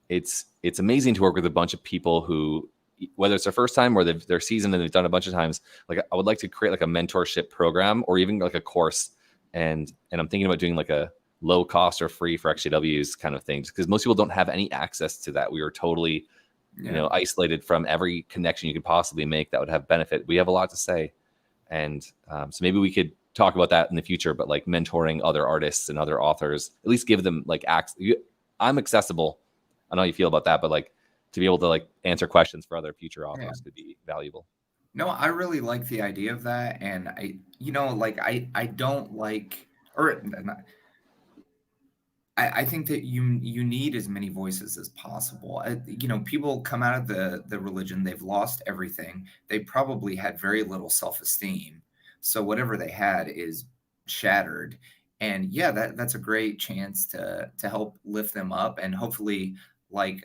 it's amazing to work with a bunch of people who, whether it's their first time or they're seasoned and they've done a bunch of times. Like I would like to create like a mentorship program or even like a course. And I'm thinking about doing like a low cost or free for XJWs kind of things, because most people don't have any access to that. We were totally, isolated from every connection you could possibly make that would have benefit. We have a lot to say. And so maybe we could talk about that in the future, but like mentoring other artists and other authors, at least give them like access. I'm accessible I know how you feel about that, but like to be able to like answer questions for other future authors could be valuable. No, I really like the idea of that, and I don't like, or I think that you need as many voices as possible. People come out of the religion, they've lost everything. They probably had very little self-esteem. So whatever they had is shattered. And yeah, that's a great chance to help lift them up, and hopefully, like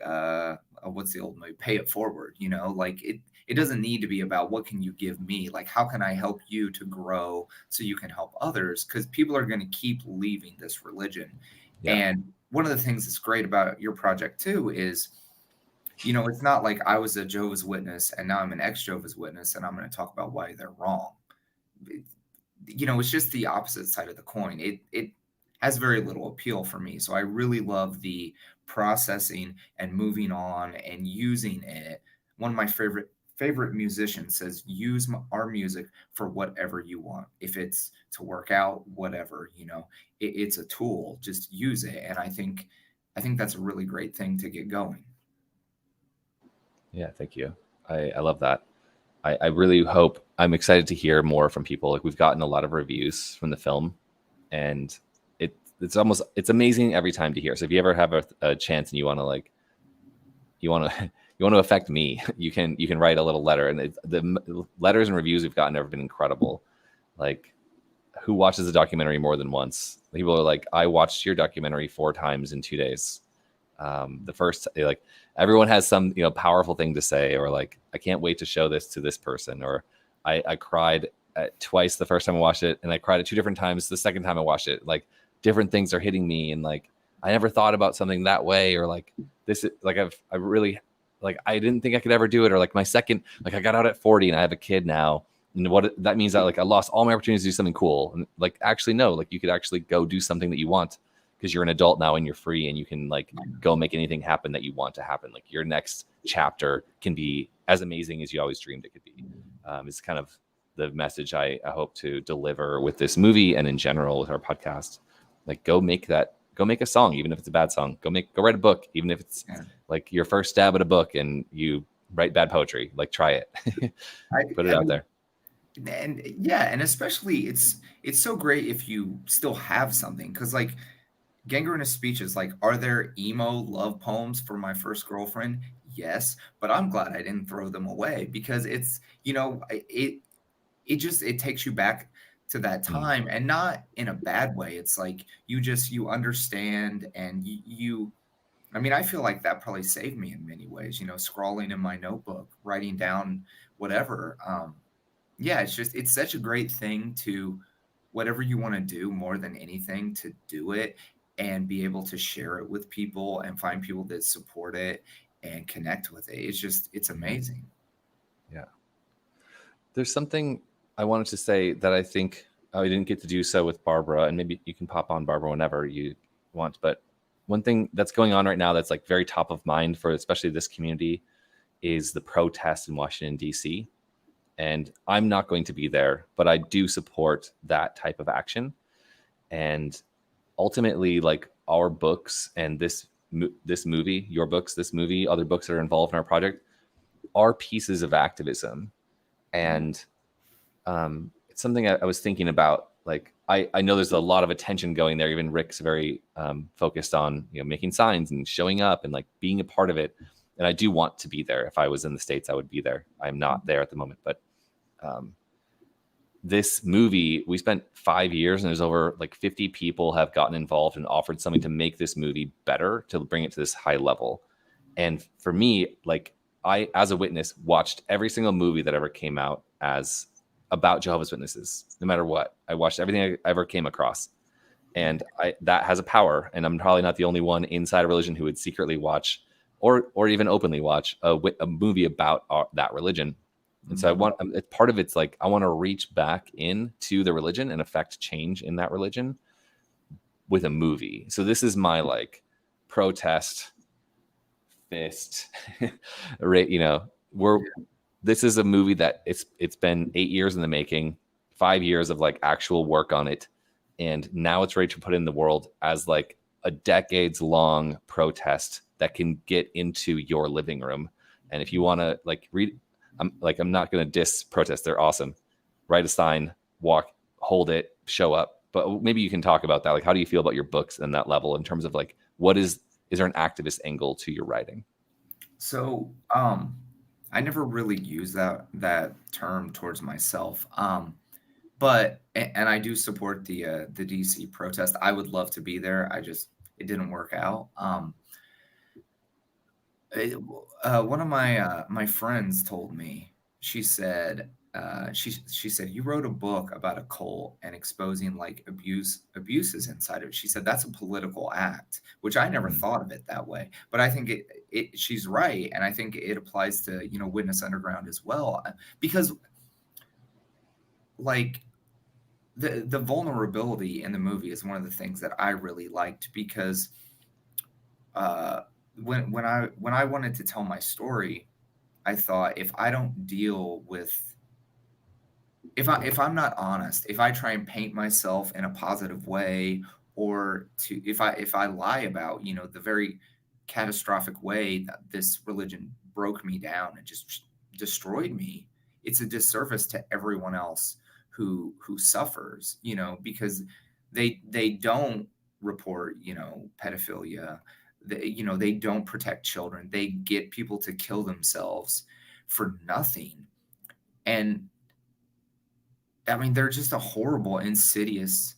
what's the old movie? Pay it forward, like it doesn't need to be about what can you give me? Like, how can I help you to grow so you can help others? Because people are going to keep leaving this religion. Yeah. And one of the things that's great about your project too is, it's not like I was a Jehovah's Witness and now I'm an ex-Jehovah's Witness and I'm going to talk about why they're wrong. It's just the opposite side of the coin. It has very little appeal for me. So I really love the processing and moving on and using it. One of my favorite musicians says, use our music for whatever you want. If it's to work out, whatever, it's a tool, just use it. And I think that's a really great thing to get going. Yeah, thank you. I love that. I really hope, I'm excited to hear more from people. Like, we've gotten a lot of reviews from the film, and it's amazing every time to hear. So if you ever have a chance and you want to affect me, you can write a little letter, and the letters and reviews we've gotten have been incredible. Like, who watches a documentary more than once? People are like, I watched your documentary 4 times in 2 days. The first, like, everyone has some powerful thing to say, or like, I can't wait to show this to this person, or I cried twice the first time I watched it, and I cried at 2 different times the second time I watched it. Like, different things are hitting me, and like, I never thought about something that way, or like this, like I really, like, I didn't think I could ever do it, or like my second, like, I got out at 40 and I have a kid now, and what that means, that like I lost all my opportunities to do something cool. And like, actually no, like, you could actually go do something that you want, because you're an adult now and you're free, and you can like go make anything happen that you want to happen. Like, your next chapter can be as amazing as you always dreamed it could be. It's kind of the message I hope to deliver with this movie, and in general with our podcast. Like, go make a song, even if it's a bad song. Go write a book, even if it's like your first stab at a book and you write bad poetry. Like, try it. Put it out there. And yeah, and especially it's so great if you still have something, because like Gangrenous speeches, like, are there emo love poems for my first girlfriend? Yes, but I'm glad I didn't throw them away, because it's, it takes you back to that time, and not in a bad way. It's like you understand, and I mean, I feel like that probably saved me in many ways, scrawling in my notebook, writing down whatever. Yeah, it's such a great thing to, whatever you want to do, more than anything, to do it and be able to share it with people and find people that support it and connect with it. It's amazing. Yeah. There's something I wanted to say that I think I didn't get to do so with Barbara, and maybe you can pop on, Barbara, whenever you want. But one thing that's going on right now that's like very top of mind for especially this community is the protest in Washington, D.C. And I'm not going to be there, but I do support that type of action. And ultimately, like, our books and this movie, your books, this movie, other books that are involved in our project, are pieces of activism. And it's something I was thinking about. Like, I know there's a lot of attention going there. Even Rick's very focused on making signs and showing up and like being a part of it. And I do want to be there. If I was in the States, I would be there. I'm not there at the moment, but this movie, we spent 5 years, and there's over like 50 people have gotten involved and offered something to make this movie better, to bring it to this high level. And for me, like, I, as a witness, watched every single movie that ever came out as about Jehovah's Witnesses, no matter what. I watched everything I ever came across. And that has a power. And I'm probably not the only one inside a religion who would secretly watch or even openly watch a movie about that religion. And so part of it's like, I want to reach back into the religion and affect change in that religion with a movie. So this is my like protest fist, right? This is a movie that it's been 8 years in the making, 5 years of like actual work on it. And now it's ready to put in the world as like a decades-long protest that can get into your living room. And if you want to like read, I'm not going to diss protests. They're awesome. Write a sign, walk, hold it, show up. But maybe you can talk about that. Like, how do you feel about your books and that level in terms of like, is there an activist angle to your writing? So, I never really used that term towards myself. But I do support the DC protest. I would love to be there. It didn't work out. One of my friends told me, she said, she said, you wrote a book about a cult and exposing like abuses inside of it. She said that's a political act, which I never thought of it that way. But I think she's right, and I think it applies to Witness Underground as well, because like the vulnerability in the movie is one of the things that I really liked, because when I wanted to tell my story, I thought if I don't deal with if I'm not honest, if I try and paint myself in a positive way, or if I lie about the very catastrophic way that this religion broke me down and just destroyed me, it's a disservice to everyone else who suffers, because they don't report pedophilia, they don't protect children, they get people to kill themselves for nothing. And I mean, they're just a horrible, insidious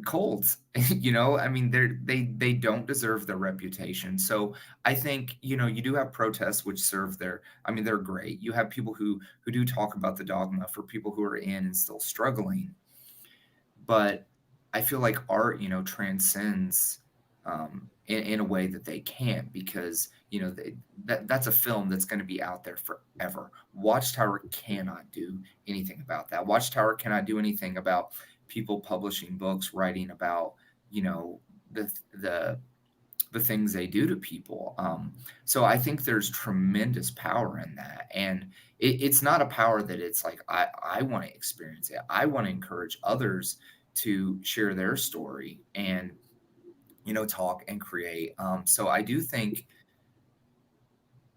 cult. I mean, they don't deserve their reputation. So I think, you do have protests which serve they're great. You have people who do talk about the dogma for people who are in and still struggling. But I feel like art, transcends in a way that they can't, because that's a film that's going to be out there forever. Watchtower cannot do anything about that. Watchtower cannot do anything about people publishing books, writing about the things they do to people. So I think there's tremendous power in that, and it's not a power that it's like I want to experience it. I want to encourage others to share their story and talk and create. So I do think,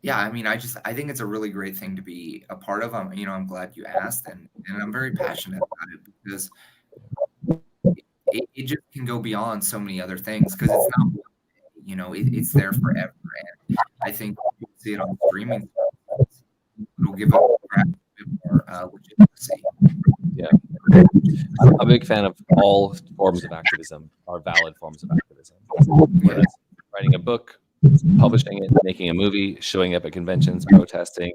I mean, I think it's a really great thing to be a part of. I'm glad you asked, and I'm very passionate about it, because it just can go beyond so many other things, because it's not, it's there forever. And I think you see it on streaming, it'll give it a bit more legitimacy. Yeah. I'm a big fan of all forms of activism are valid forms of activism. Whether it's writing a book, publishing it, making a movie, showing up at conventions, protesting,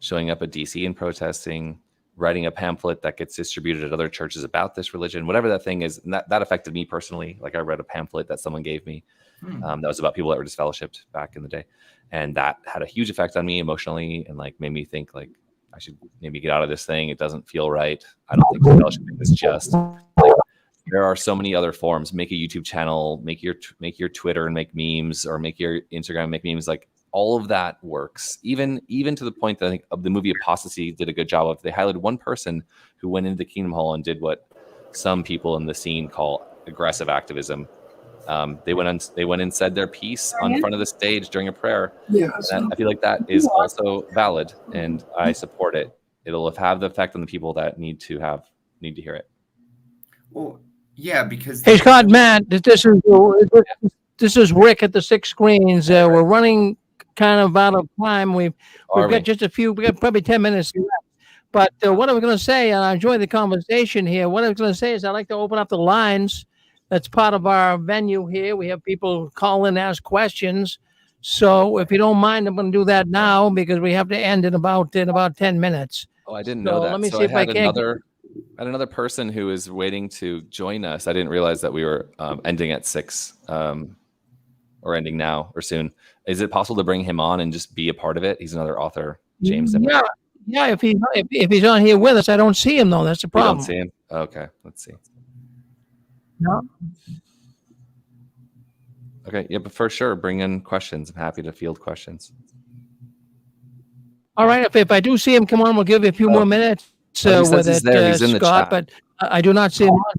showing up at DC and protesting, writing a pamphlet that gets distributed at other churches about this religion, whatever that thing is. And that affected me personally. Like, I read a pamphlet that someone gave me that was about people that were disfellowshipped back in the day. And that had a huge effect on me emotionally, and like made me think like, I should maybe get out of this thing. It doesn't feel right. I don't think disfellowshipping is just. Like, there are so many other forms. Make a YouTube channel, make your Twitter and make memes, or make your Instagram and make memes. Like, all of that works. Even to the point that I think of the movie Apostasy did a good job of. They highlighted one person who went into the Kingdom Hall and did what some people in the scene call aggressive activism. They went and said their piece on front of the stage during a prayer. Yeah, I feel like that is also valid, and I support it. It'll have the effect on the people that need to hear it. Well, yeah, because hey, Scott, Matt, this is Rick at the Six Screens. We're running kind of out of time. We've got just a few. We got probably 10 minutes left. But what I was going to say, and I enjoy the conversation here. What I was going to say is I'd like to open up the lines. That's part of our venue here. We have people call in, ask questions. So if you don't mind, I'm going to do that now, because we have to end in about 10 minutes. Oh, I didn't know that. Let me see if I can. I had another person who is waiting to join us. I didn't realize that we were ending at 6 or ending now or soon. Is it possible to bring him on and just be a part of it? He's another author, James. Yeah. If he's on here with us, I don't see him though. That's the problem. You don't see him? Okay, let's see. No. Okay, yeah, but for sure, bring in questions. I'm happy to field questions. All right, if I do see him, come on, we'll give you a few more minutes with it, he's in Scott. But I do not see him on.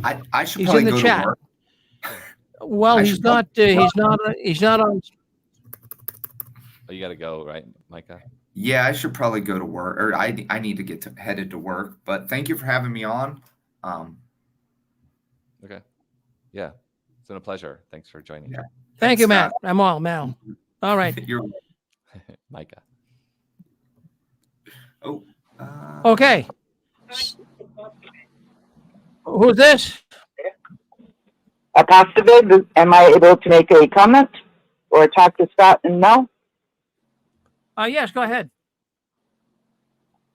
I should He's probably in the go chat. to work. Well, I he's should probably- not. He's not on. Oh, you got to go, right, Micah? Yeah, I should probably go to work, or I need to get headed to work. But thank you for having me on. Okay. Yeah. It's been a pleasure. Thanks for joining. Yeah. Thank you, Scott. Matt. I'm all Mal. All right. You're Micah. oh. Okay. Who's this? Activism, am I able to make a comment or talk to Scott and Mel? Yes, go ahead.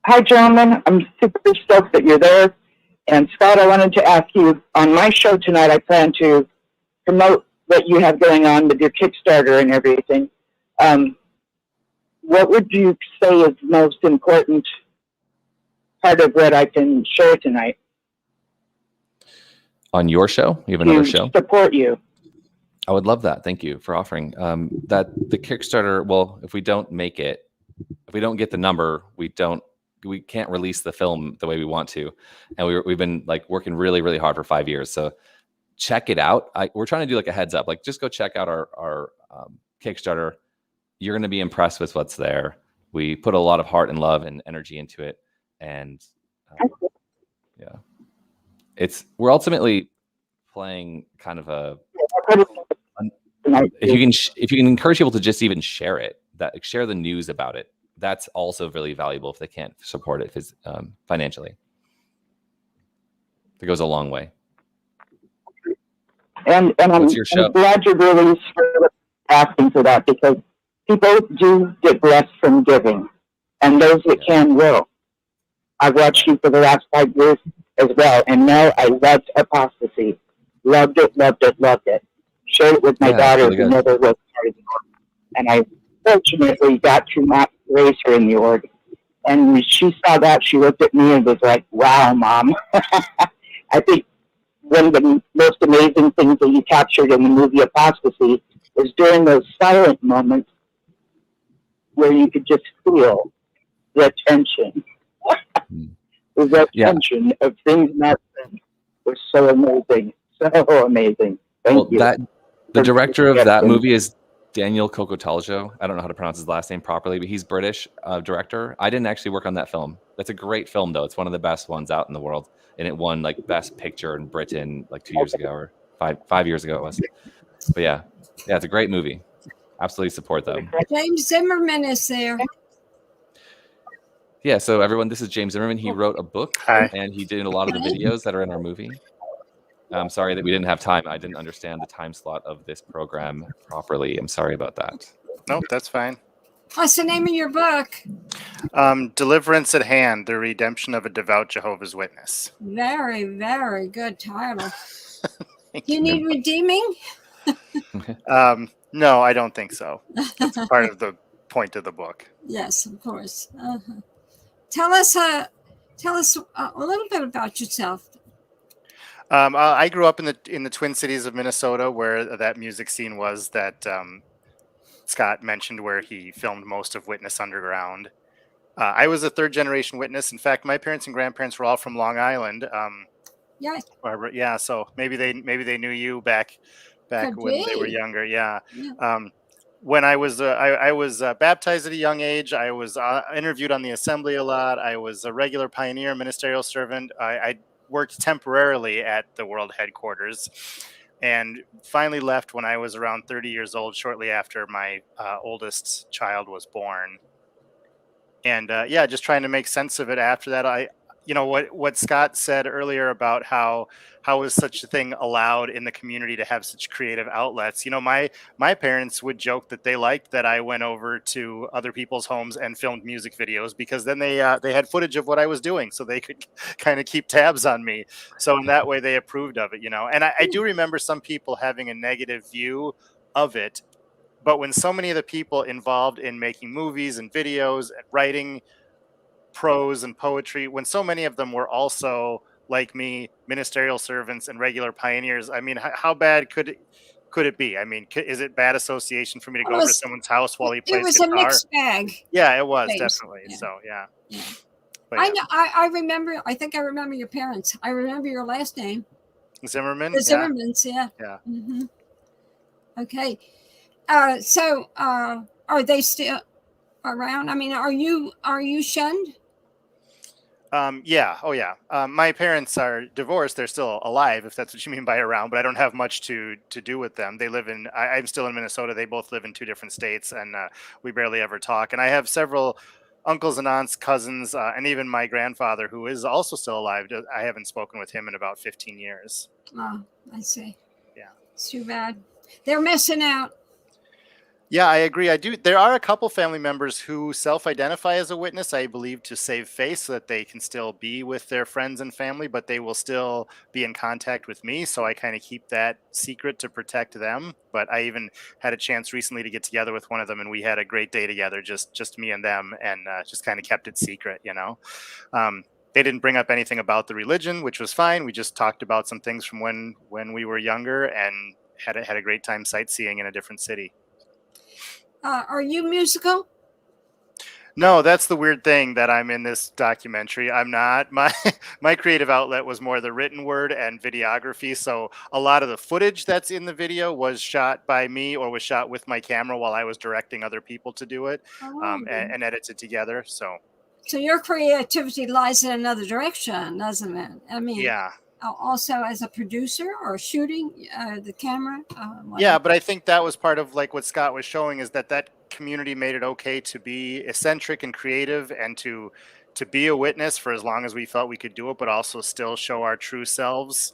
Hi, gentlemen. I'm super stoked that you're there. And Scott, I wanted to ask you, on my show tonight, I plan to promote what you have going on with your Kickstarter and everything. What would you say is the most important part of what I can share tonight? On your show? You have another show? Support you. I would love that. Thank you for offering that. The Kickstarter, well, if we don't make it, if we don't get the number, we can't release the film the way we want to. And we've been like working really, really hard for 5 years. So check it out. We're trying to do like a heads up, like just go check out our Kickstarter. You're going to be impressed with what's there. We put a lot of heart and love and energy into it. And yeah, we're ultimately playing kind of a, if you can encourage people to just even share it, share the news about it, that's also really valuable if they can't support it financially. It goes a long way. And I'm glad you're really asking for that, because people do get blessed from giving, and those that can will. I've watched you for the last 5 years as well, and now I loved Apostasy. Loved it, loved it, loved it. Shared it with my daughter, who never was part of the org. And I fortunately got to not raise her in the org. And when she saw that, she looked at me and was like, wow, Mom. I think one of the most amazing things that you captured in the movie Apostasy is during those silent moments where you could just feel the tension. The tension of things not said was so amazing. So amazing. Thank you. The director of that movie is Daniel Cocotaljo. I don't know how to pronounce his last name properly, but he's British director. I didn't actually work on that film. That's a great film, though. It's one of the best ones out in the world. And it won like Best Picture in Britain like 2 years ago, or five years ago it was. But yeah, it's a great movie. Absolutely support them. James Zimmerman is there. Yeah, so everyone, this is James Zimmerman. He wrote a book, and he did a lot of the videos that are in our movie. I'm sorry that we didn't have time. I didn't understand the time slot of this program properly. I'm sorry about that. Nope, that's fine. What's the name of your book? Deliverance at Hand, The Redemption of a Devout Jehovah's Witness. Very, very good title. You need redeeming? No, I don't think so. That's part of the point of the book. Yes, of course. Tell us a little bit about yourself. I grew up in the Twin Cities of Minnesota, where that music scene was that Scott mentioned, where he filmed most of Witness Underground. I was a third-generation Witness. In fact, my parents and grandparents were all from Long Island. Yeah. So maybe they knew you back when they were younger. Yeah. When I was baptized at a young age, I was interviewed on the assembly a lot. I was a regular pioneer, ministerial servant. I worked temporarily at the world headquarters, and finally left when I was around 30 years old, shortly after my oldest child was born. And just trying to make sense of it after that. What Scott said earlier about how is such a thing allowed in the community to have such creative outlets. My parents would joke that they liked that I went over to other people's homes and filmed music videos, because then they had footage of what I was doing, so they could kind of keep tabs on me. So in that way, they approved of it, And I do remember some people having a negative view of it, but when so many of the people involved in making movies and videos and writing prose and poetry, when so many of them were also, like me, ministerial servants and regular pioneers, I mean, how bad could it be? I mean, is it bad association for me to go over to someone's house while he plays guitar? It was a mixed bag. Yeah, it was definitely. Yeah. So yeah. But I know. I remember. I think I remember your parents. I remember your last name. Zimmerman. The Zimmermans, yeah. Yeah. Mm-hmm. Okay. So are they still around? I mean, are you shunned? Yeah. Oh, yeah. My parents are divorced. They're still alive, if that's what you mean by around. But I don't have much to do with them. They live in. I'm still in Minnesota. They both live in 2 different states, and we barely ever talk. And I have several uncles and aunts, cousins, and even my grandfather, who is also still alive. I haven't spoken with him in about 15 years. Oh, I see. Yeah. It's too bad. They're missing out. Yeah, I agree. I do. There are a couple family members who self-identify as a witness, I believe, to save face so that they can still be with their friends and family, but they will still be in contact with me. So I kind of keep that secret to protect them. But I even had a chance recently to get together with one of them, and we had a great day together, just me and them, and just kind of kept it secret, you know. They didn't bring up anything about the religion, which was fine. We just talked about some things from when we were younger, and had a great time sightseeing in a different city. Are you musical? No, that's the weird thing that I'm in this documentary. I'm not. My creative outlet was more the written word and videography. So a lot of the footage that's in the video was shot by me or was shot with my camera while I was directing other people to do it, and edited together. So your creativity lies in another direction, doesn't it? I mean, yeah. Also as a producer or shooting the camera. Yeah, but I think that was part of like what Scott was showing, is that community made it okay to be eccentric and creative, and to be a witness for as long as we felt we could do it, but also still show our true selves.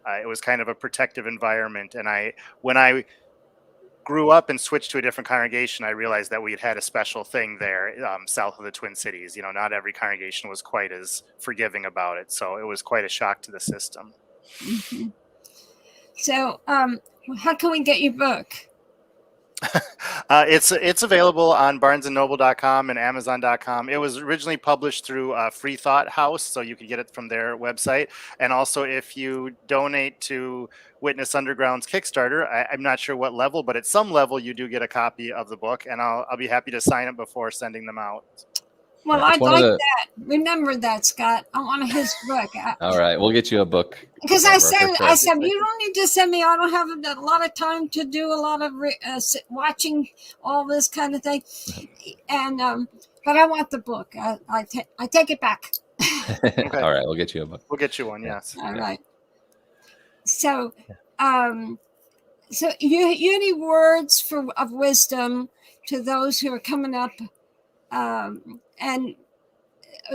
It was kind of a protective environment. And when I grew up and switched to a different congregation, I realized that we had a special thing there south of the Twin Cities. You know, not every congregation was quite as forgiving about it. So it was quite a shock to the system. Mm-hmm. So how can we get your book? It's available on barnesandnoble.com and amazon.com. It was originally published through Free Thought House, so you could get it from their website. And also, if you donate to Witness Underground's Kickstarter, I'm not sure what level, but at some level you do get a copy of the book, and I'll be happy to sign it before sending them out. Well, I'd like that. Remember that, Scott. I want his book. All right, we'll get you a book. Because I said, you don't need to send me. I don't have a lot of time to do a lot of watching all this kind of thing. And but I want the book. I take it back. Okay. All right, we'll get you a book. We'll get you one. Yes. All right. So, so you any words of wisdom to those who are coming up? And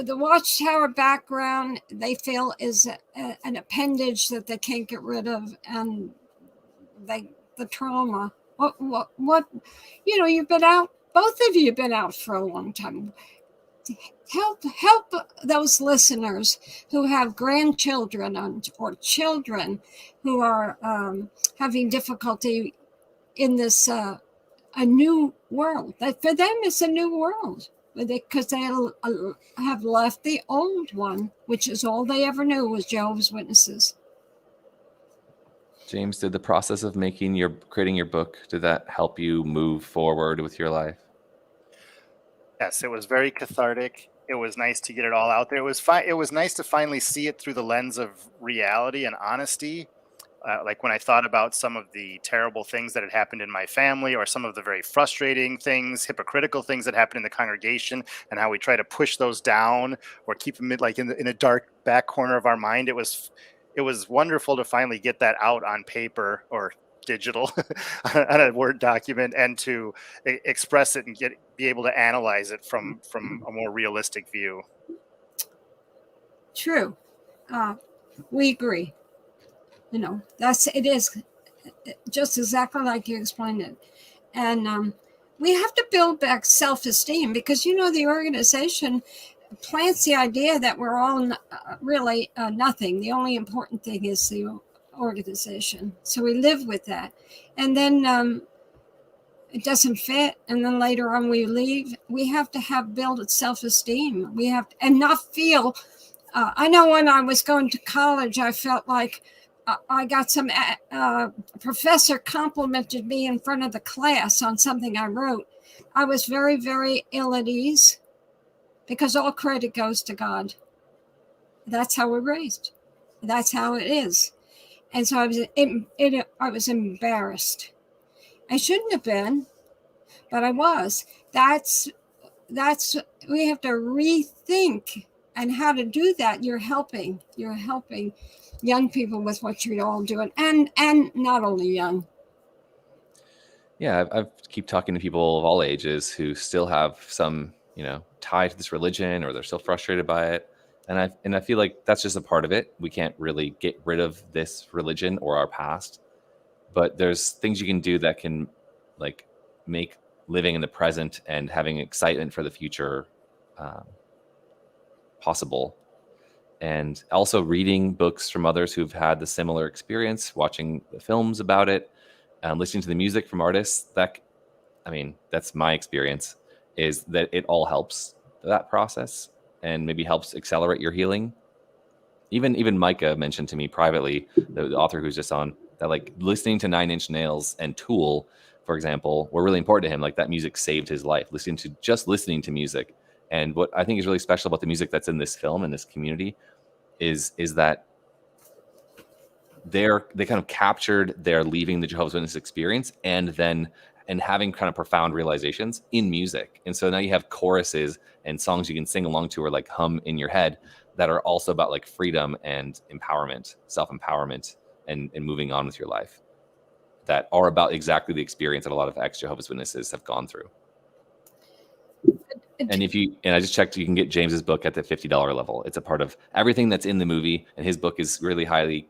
the Watchtower background, they feel, is an appendage that they can't get rid of, and the trauma. What? You know, you've been out. Both of you have been out for a long time. Help those listeners who have grandchildren or children who are having difficulty in this a new world. That for them, it's a new world. Because they have left the old one, which is all they ever knew was Jehovah's Witnesses. James, did the process of creating your book, did that help you move forward with your life? Yes, it was very cathartic. It was nice to get it all out there. It was nice to finally see it through the lens of reality and honesty. Like when I thought about some of the terrible things that had happened in my family, or some of the very frustrating things, hypocritical things that happened in the congregation, and how we try to push those down or keep them like in a dark back corner of our mind. It was wonderful to finally get that out on paper or digital on a Word document, and to express it and be able to analyze it from a more realistic view. True. We agree. You know, it is just exactly like you explained it. And we have to build back self-esteem, because, you know, the organization plants the idea that we're all really nothing. The only important thing is the organization. So we live with that. And then it doesn't fit. And then later on we leave. We have to build self-esteem. We have to, and not feel, I know when I was going to college, I felt like I got some professor complimented me in front of the class on something I wrote. I was very, very ill at ease, because all credit goes to God. That's how we're raised. That's how it is. And so I was embarrassed. I shouldn't have been, but I was. That's we have to rethink and how to do that. You're helping young people with what you're all doing, and not only young. Yeah, I've keep talking to people of all ages who still have some, tie to this religion, or they're still frustrated by it. And I feel like that's just a part of it. We can't really get rid of this religion or our past, but there's things you can do that can like make living in the present and having excitement for the future possible. And also reading books from others who've had the similar experience, watching the films about it, listening to the music from artists. That's my experience, is that it all helps that process and maybe helps accelerate your healing. Even Micah mentioned to me privately, the author who's just on, that like listening to Nine Inch Nails and Tool, for example, were really important to him. Like that music saved his life, listening to music. And what I think is really special about the music that's in this film and this community is that they kind of captured their leaving the Jehovah's Witness experience and having kind of profound realizations in music. And so now you have choruses and songs you can sing along to or like hum in your head that are also about like freedom and empowerment, self-empowerment, and moving on with your life, that are about exactly the experience that a lot of ex-Jehovah's Witnesses have gone through. And I just checked, you can get James's book at the $50 level. It's a part of everything that's in the movie, and his book is really highly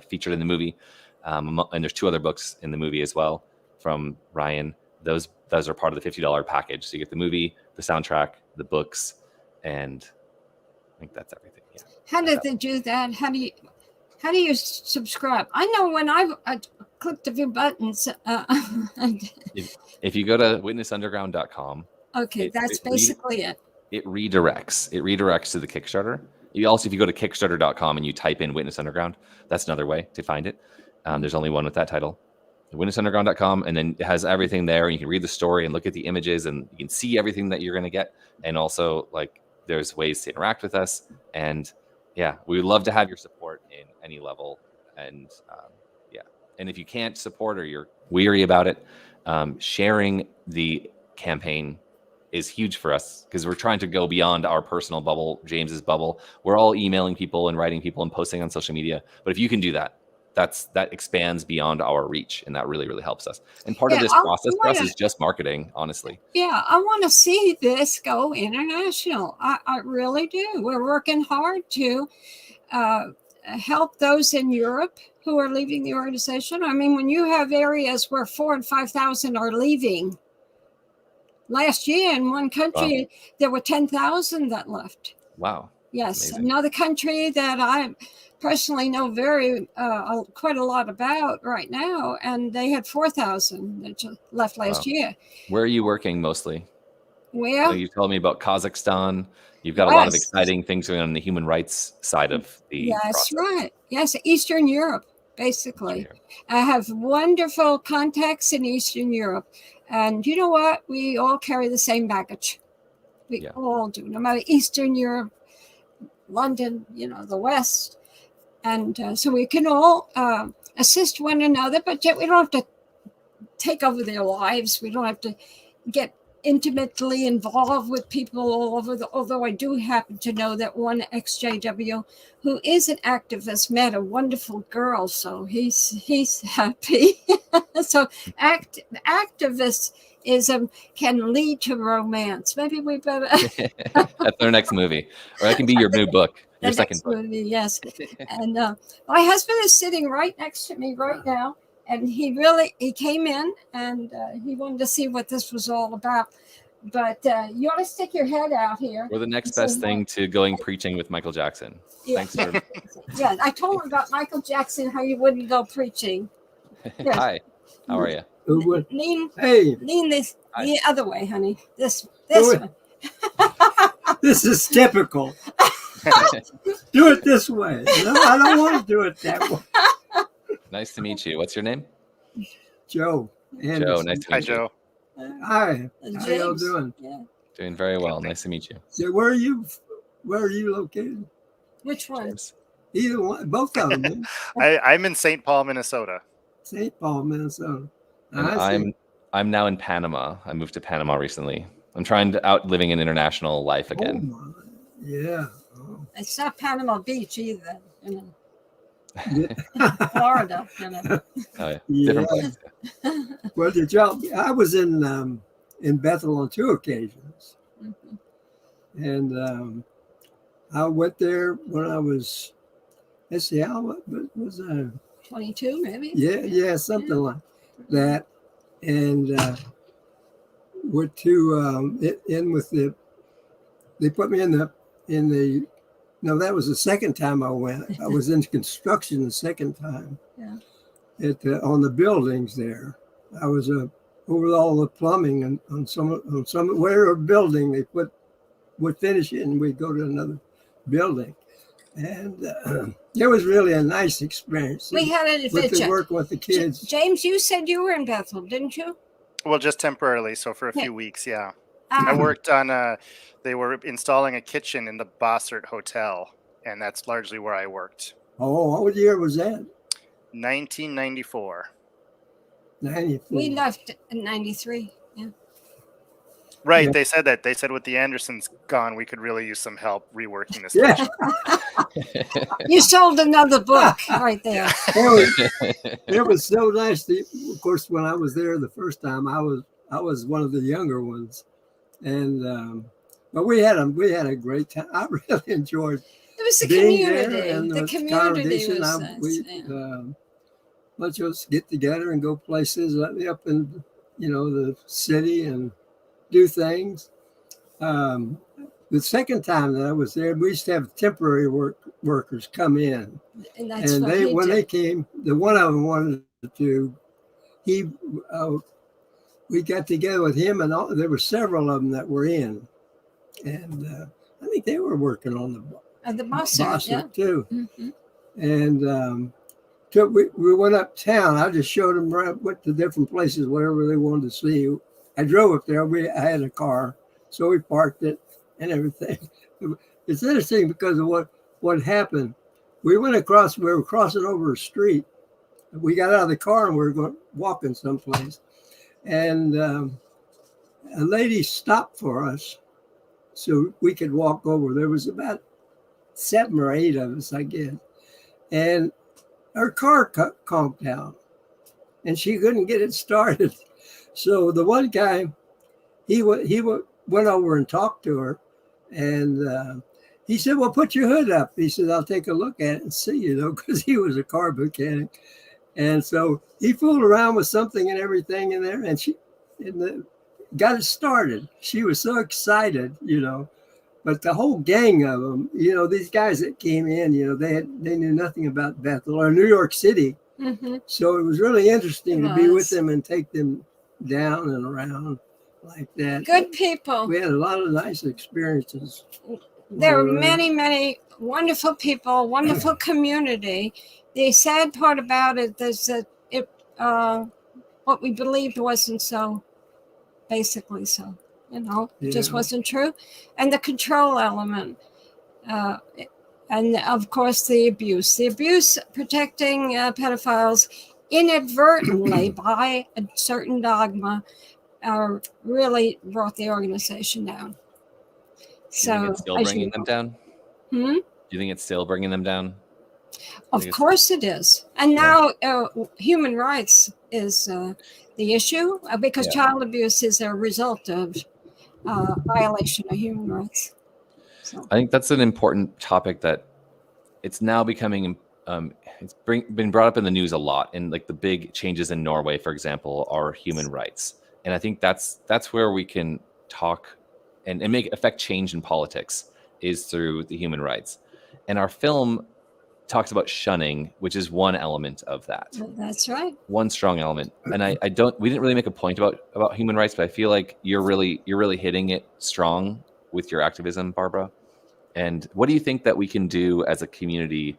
featured in the movie. And there's 2 other books in the movie as well from Ryan. Those are part of the $50 package. So you get the movie, the soundtrack, the books, and I think that's everything. Yeah. How did they do that? How do you subscribe? I know when I clicked a few buttons. If you go to witnessunderground.com. Okay, that's basically it. It redirects to the Kickstarter. If you go to kickstarter.com and you type in Witness Underground, that's another way to find it. There's only one with that title. witnessunderground.com, and then it has everything there, and you can read the story and look at the images, and you can see everything that you're going to get. And also, like, there's ways to interact with us. And yeah, we would love to have your support in any level. And and if you can't support or you're weary about it, sharing the campaign is huge for us, because we're trying to go beyond our personal bubble, James's bubble. We're all emailing people and writing people and posting on social media. But if you can do that, that expands beyond our reach, and that really, really helps us. And part of this process for us is just marketing, honestly. Yeah, I want to see this go international. I really do. We're working hard to help those in Europe who are leaving the organization. I mean, when you have areas where 4,000 and 5,000 are leaving, last year in one country, there were 10,000 that left. Wow. Yes. Amazing. Another country that I personally know quite a lot about right now, and they had 4,000 that left last year. Where are you working mostly? Where? So you told me about Kazakhstan. You've got a lot of exciting things going on the human rights side of the process. Right. Yes, Eastern Europe, basically. I have wonderful contacts in Eastern Europe. And you know what? We all carry the same baggage. We all do, no matter Eastern Europe, London, the West. And so we can all assist one another, but yet we don't have to take over their lives. We don't have to get intimately involved with people all over although I do happen to know that one ex-JW who is an activist met a wonderful girl, so he's happy. So activism can lead to romance. Maybe we better that's our next movie, or that can be your new book, your second book. Movie, yes. And my husband is sitting right next to me right now. And he came in and he wanted to see what this was all about. But you ought to stick your head out here. We're the next best thing to going preaching with Michael Jackson. Yeah. Thanks for. Yeah, I told him about Michael Jackson, how you wouldn't go preaching. Yeah. Hi, how are you? Lean this Hi. the other way, honey. This one. This is typical. Do it this way. No, I don't want to do it that way. Nice to meet you. What's your name? Joe. Joe, nice to meet you. Hi. How y'all doing? Yeah. Doing very well. Nice to meet you. So where are you located? Which one? Either one, both of them. I'm in St. Paul, Minnesota. St. Paul, Minnesota. And I see. I'm now in Panama. I moved to Panama recently. I'm trying to out living an international life again. Oh my. Yeah. Oh. It's not Panama Beach either. You know. Yeah. Florida. You know. Oh, yeah. Different place. Well, I was in Bethl on 2 occasions, and I went there when I was. Let's see, how was I? 22, maybe. Yeah, something like that, and went to in with the. They put me in the. No, that was the second time I went. I was in construction the second time. Yeah. On the buildings there. I was over all the plumbing and on some where a building they would finish it and we'd go to another building, and it was really a nice experience. We had an adventure. With the work with the kids. James, you said you were in Bethl, didn't you? Well, just temporarily, so for a few weeks, yeah. I worked on they were installing a kitchen in the Bossert Hotel, and that's largely where I worked. Oh, what year was that? 1994. 94. We left in 93. Yeah. Right, Yeah. they said that. They said with the Andersons gone, we could really use some help reworking this Yeah. kitchen. You sold another book right there. It was so nice. Of course, when I was there the first time, I was one of the younger ones, and but we had a great time. I really enjoyed. It was the being community. there and The community was nice. Let's just get together and go places up in the city and do things. The second time that I was there, we used to have temporary workers come in, and that's and what when did. they came, the one of them wanted to. We got together with him, and there were several of them that were in, and I think they were working on the Bossert, yeah. too. Mm-hmm. And we went uptown. I just showed them went to different places, whatever they wanted to see. I drove up there. I had a car, so we parked it and everything. It's interesting because of what happened. We were crossing over a street. We got out of the car and we were walking someplace. And a lady stopped for us so we could walk over. There was about 7 or 8 of us, I guess. And her car conked down and she couldn't get it started. So the one guy, he went over and talked to her, and he said, "Well, put your hood up." He said, "I'll take a look at it and see," because he was a car mechanic. And so he fooled around with something and everything in there, and got it started. She was so excited, But the whole gang of them, these guys that came in, they knew nothing about Bethl or New York City. Mm-hmm. So it was really interesting to be with them and take them down and around like that. Good people. We had a lot of nice experiences. There are many, many wonderful people, wonderful community. The sad part about it is that what we believed wasn't so, basically so. It just wasn't true. And the control element. And of course, the abuse protecting pedophiles inadvertently by a certain dogma really brought the organization down. Do you think it's still bringing them down? Do you think it's still bringing them down? Of course it is. And now human rights is the issue because child abuse is a result of violation of human rights. So. I think that's an important topic that it's now becoming, it's been brought up in the news a lot. And like the big changes in Norway, for example, are human rights. And I think that's where we can talk and affect change in politics is through the human rights. And our film talks about shunning, which is one element of that. That's right. One strong element. And we didn't really make a point about human rights, but I feel like you're really hitting it strong with your activism, Barbara. And what do you think that we can do as a community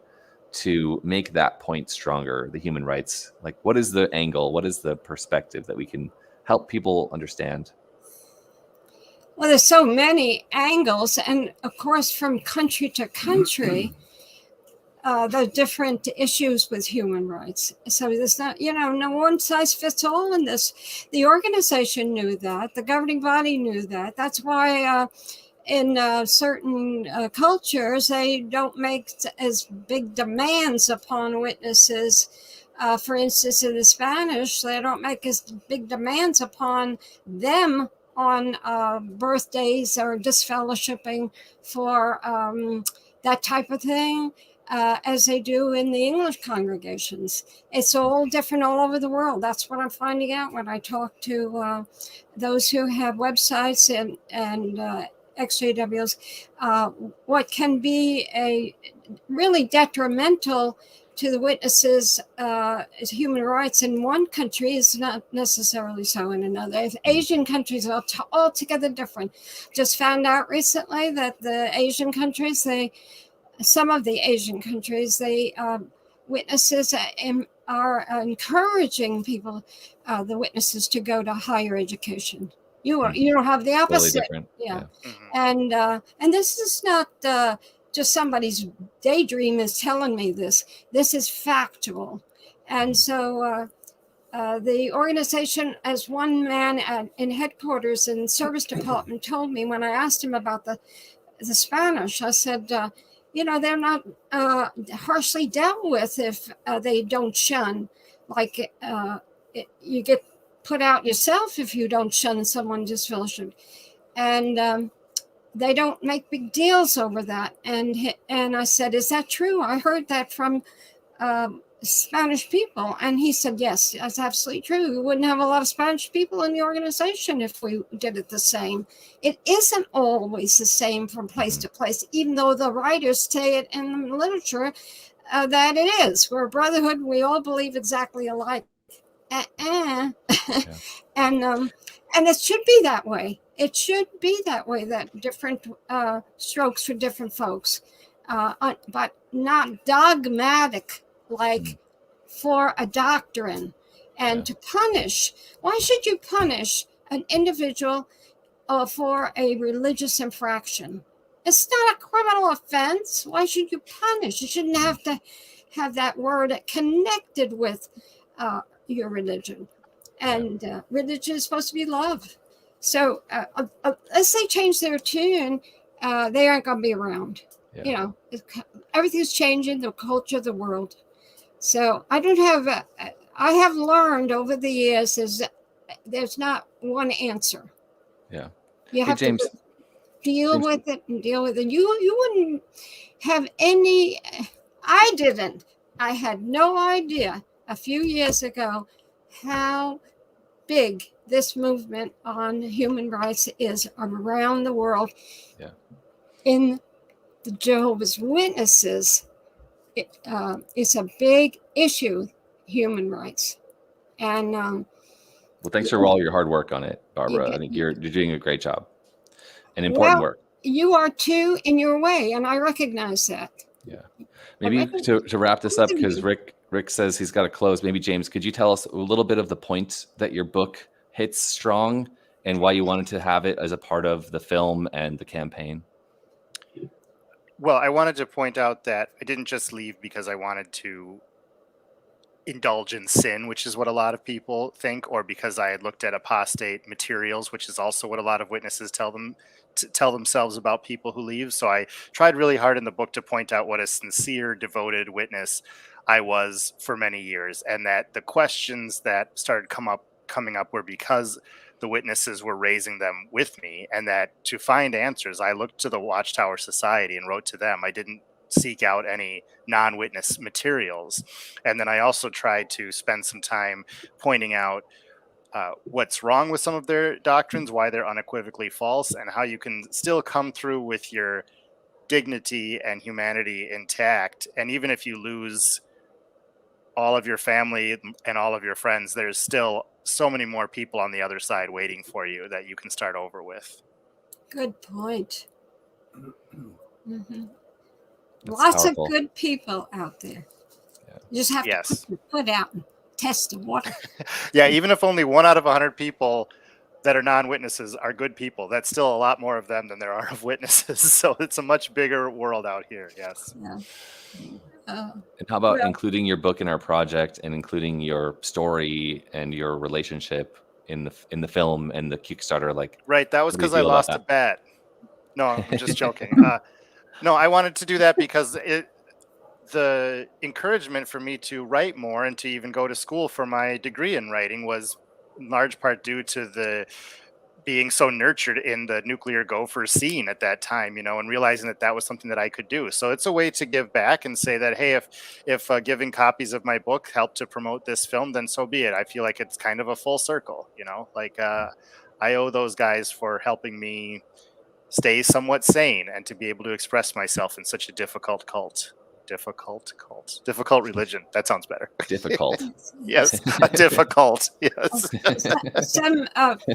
to make that point stronger, the human rights? Like, what is the angle? What is the perspective that we can help people understand? Well, there's so many angles. And of course, from country to country, the different issues with human rights. So there's not, no one size fits all in this. The organization knew that. The governing body knew that. That's why in certain cultures, they don't make as big demands upon witnesses. For instance, in the Spanish, they don't make as big demands upon them on birthdays or disfellowshipping for that type of thing. As they do in the English congregations. It's all different all over the world. That's what I'm finding out when I talk to those who have websites and XJWs. What can be a really detrimental to the witnesses' human rights in one country is not necessarily so in another. If Asian countries are altogether different. Just found out recently that the Asian countries, some of the Asian countries, witnesses are encouraging people, the witnesses, to go to higher education. You don't have the opposite. Totally different. Yeah. And this is not just somebody's daydream is telling me this. This is factual. And so the organization, as one man in headquarters in service department told me when I asked him about the Spanish, I said, they're not harshly dealt with if they don't shun. Like you get put out yourself if you don't shun someone disfellowshipped. And they don't make big deals over that. And I said, is that true? I heard that from Spanish people. And he said, yes, that's absolutely true. We wouldn't have a lot of Spanish people in the organization if we did it the same. It isn't always the same from place to place, even though the writers say it in the literature that it is. We're a brotherhood. We all believe exactly alike. And it should be that way. It should be that way, that different strokes for different folks, but not dogmatic, like for a doctrine and to punish. Why should you punish an individual for a religious infraction? It's not a criminal offense. Why should you punish? You shouldn't have to have that word connected with your religion. And religion is supposed to be love. So unless they change their tune, they aren't going to be around. Everything's changing, the culture of the world. So I have learned over the years there's not one answer. Yeah. You have James, to deal with it and deal with it. You wouldn't have any, I didn't. I had no idea a few years ago how big this movement on human rights is around the world. Yeah. In the Jehovah's Witnesses, it's a big issue, human rights. And well, thanks for all your hard work on it, Barbara. I think you're doing a great job and important work. You are too in your way, and I recognize that. Yeah. Maybe to wrap this up, because Rick says he's got to close. Maybe James, could you tell us a little bit of the point that your book hits strong and why you wanted to have it as a part of the film and the campaign? Well, I wanted to point out that I didn't just leave because I wanted to indulge in sin, which is what a lot of people think, or because I had looked at apostate materials, which is also what a lot of witnesses tell themselves about people who leave. So I tried really hard in the book to point out what a sincere, devoted witness I was for many years, and that the questions that started coming up were because the witnesses were raising them with me, and that to find answers, I looked to the Watchtower Society and wrote to them. I didn't seek out any non-witness materials. And then I also tried to spend some time pointing out what's wrong with some of their doctrines, why they're unequivocally false, and how you can still come through with your dignity and humanity intact. And even if you lose all of your family and all of your friends, there's still so many more people on the other side waiting for you that you can start over with. Good point. Mm-hmm. Lots powerful. of good people out there. You just have to put your foot out and test the water. Yeah, even if only 1 out of 100 people that are non-witnesses are good people. That's still a lot more of them than there are of witnesses. So it's a much bigger world out here. Yes. Yeah. And how about well, including your book in our project and including your story and your relationship in the film and the Kickstarter? Like, right. That was what do you because I feel about lost a that? bet. No, I'm just joking. No, I wanted to do that because the encouragement for me to write more and to even go to school for my degree in writing was in large part due to the being so nurtured in the nuclear gopher scene at that time, and realizing that that was something that I could do. So it's a way to give back and say that, hey, if giving copies of my book helped to promote this film, then so be it. I feel like it's kind of a full circle, like I owe those guys for helping me stay somewhat sane and to be able to express myself in such a difficult religion. That sounds better. Difficult. Yes, difficult. Yes. some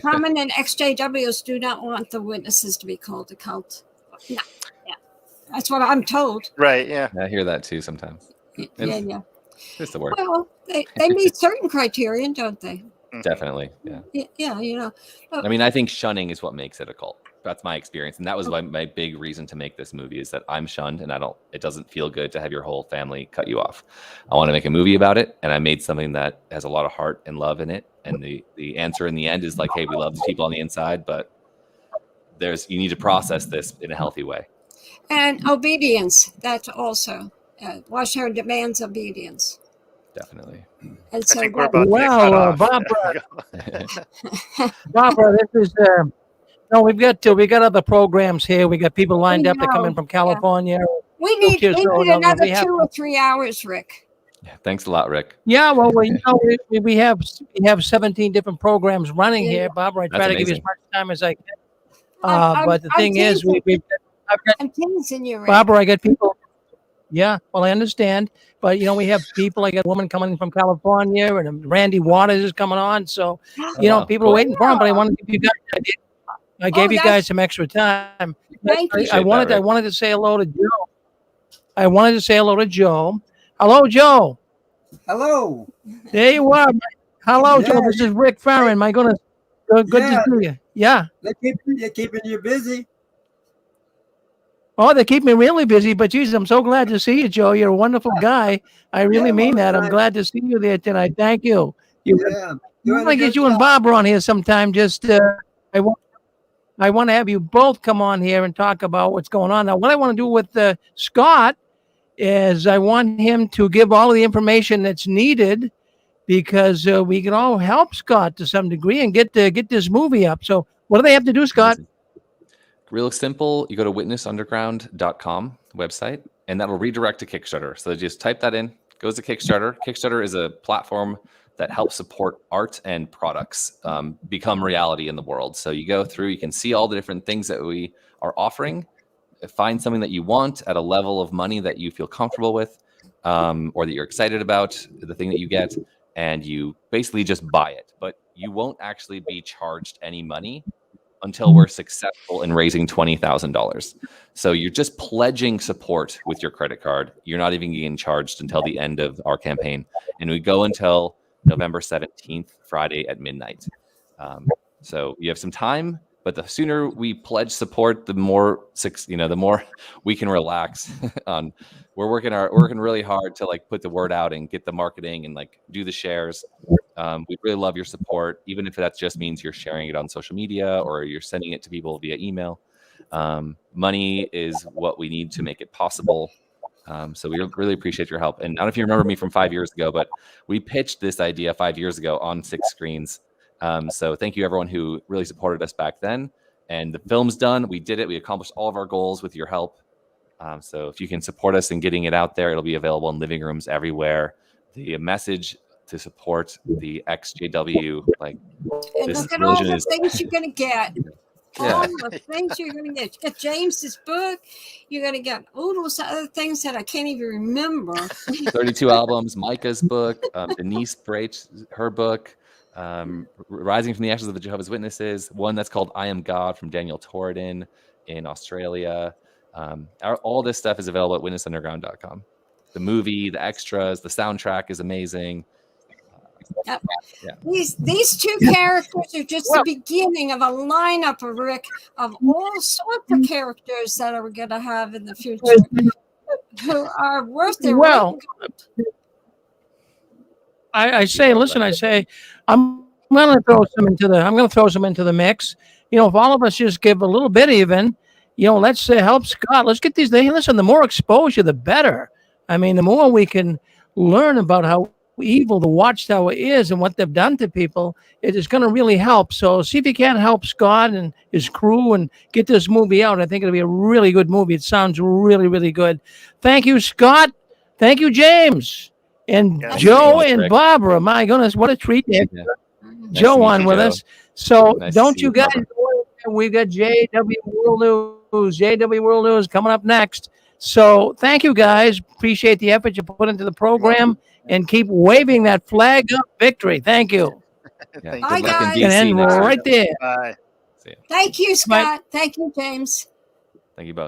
prominent XJWs do not want the witnesses to be called a cult. No, yeah, that's what I'm told. Right. Yeah. I hear that too sometimes. Yeah. It's the word. Well, they meet certain criterion, don't they? Definitely. Yeah. Yeah. I mean, I think shunning is what makes it a cult. That's my experience, and that was my big reason to make this movie is that I'm shunned, and it doesn't feel good to have your whole family cut you off. I want to make a movie about it, and I made something that has a lot of heart and love in it. And the answer in the end is like, hey, we love these people on the inside, but you need to process this in a healthy way. And obedience. That's also Watchtower demands obedience. Definitely. And so I think we're about to get cut Well, off. Barbara, this is no, we got other programs here. We got people lined up to come in from California. We need another 2 or 3 hours, Rick. Yeah, thanks a lot, Rick. Yeah, well, we have 17 different programs running here, Barbara. I try to give you as much time as I can. But the thing is, I'm teasing you, Rick. Barbara, I got people. Yeah, well, I understand, but we have people. I got a woman coming in from California, and Randy Waters is coming on. So, people are waiting for him. But I want to give you guys. I gave you guys some extra time. Thank you. I wanted to say hello to Joe. I wanted to say hello to Joe. Hello, Joe. Hello. There you are. Hello, Yeah. Joe. This is Rick Farron. My goodness. Good to see you. Yeah. They're keeping you busy. Oh, they keep me really busy, but geez, I'm so glad to see you, Joe. You're a wonderful guy. I really mean that. I'm glad to see you there tonight. Thank you. Yeah. I want to get you and Barbara on here sometime. Just I want to have you both come on here and talk about what's going on. Now, what I want to do with Scott is I want him to give all of the information that's needed because we can all help Scott to some degree and get this movie up. So what do they have to do, Scott? Real simple. You go to witnessunderground.com website, and that'll redirect to Kickstarter. So just type that in, goes to Kickstarter. Kickstarter is a platform that helps support art and products become reality in the world. So you go through, you can see all the different things that we are offering, find something that you want at a level of money that you feel comfortable with, or that you're excited about, the thing that you get, and you basically just buy it. But you won't actually be charged any money until we're successful in raising $20,000. So you're just pledging support with your credit card. You're not even getting charged until the end of our campaign. And we go until November 17th, Friday at midnight. So you have some time, but the sooner we pledge support, the more we can relax on. We're working really hard to put the word out and get the marketing and do the shares. We really love your support, even if that just means you're sharing it on social media or you're sending it to people via email. Money is what we need to make it possible. So we really appreciate your help. And I don't know if you remember me from 5 years ago, but we pitched this idea 5 years ago on 6 screens. So thank you everyone who really supported us back then. And the film's done. We did it. We accomplished all of our goals with your help. So if you can support us in getting it out there, it'll be available in living rooms everywhere. The message to support the XJW, and look at all the things you're going to get. Yeah. All the things you're going to get. You get James's book. You're going to get all those other things that I can't even remember. 32 albums, Micah's book, Denise Brait's, her book, Rising from the Ashes of the Jehovah's Witnesses, one that's called I Am God from Daniel Torridon in Australia. All this stuff is available at witnessunderground.com. The movie, the extras, the soundtrack is amazing. Yep. Yeah. These two characters are just the beginning of a lineup of Rick of all sorts of characters that we're going to have in the future who are worth their weight in gold. I say, listen, I say, I'm going to throw some into the mix. You know, if all of us just give a little bit even, you know, let's help Scott. Let's get these. Listen, the more exposure, the better. I mean, the more we can learn about how evil the Watchtower is and what they've done to people, it is going to really help. So see if you can help Scott and his crew and get this movie out. I think it'll be a really good movie. It sounds really, really good. Thank you, Scott. Thank you, James. And Joe and Barbara. My goodness, what a treat to have Joe on with us. So don't you guys, we've got JW World News. JW World News coming up next. So thank you guys. Appreciate the effort you put into the program and keep waving that flag of victory. Thank you. Bye, guys. And end right there. Bye. Thank you, Scott. Thank you, James. Thank you both.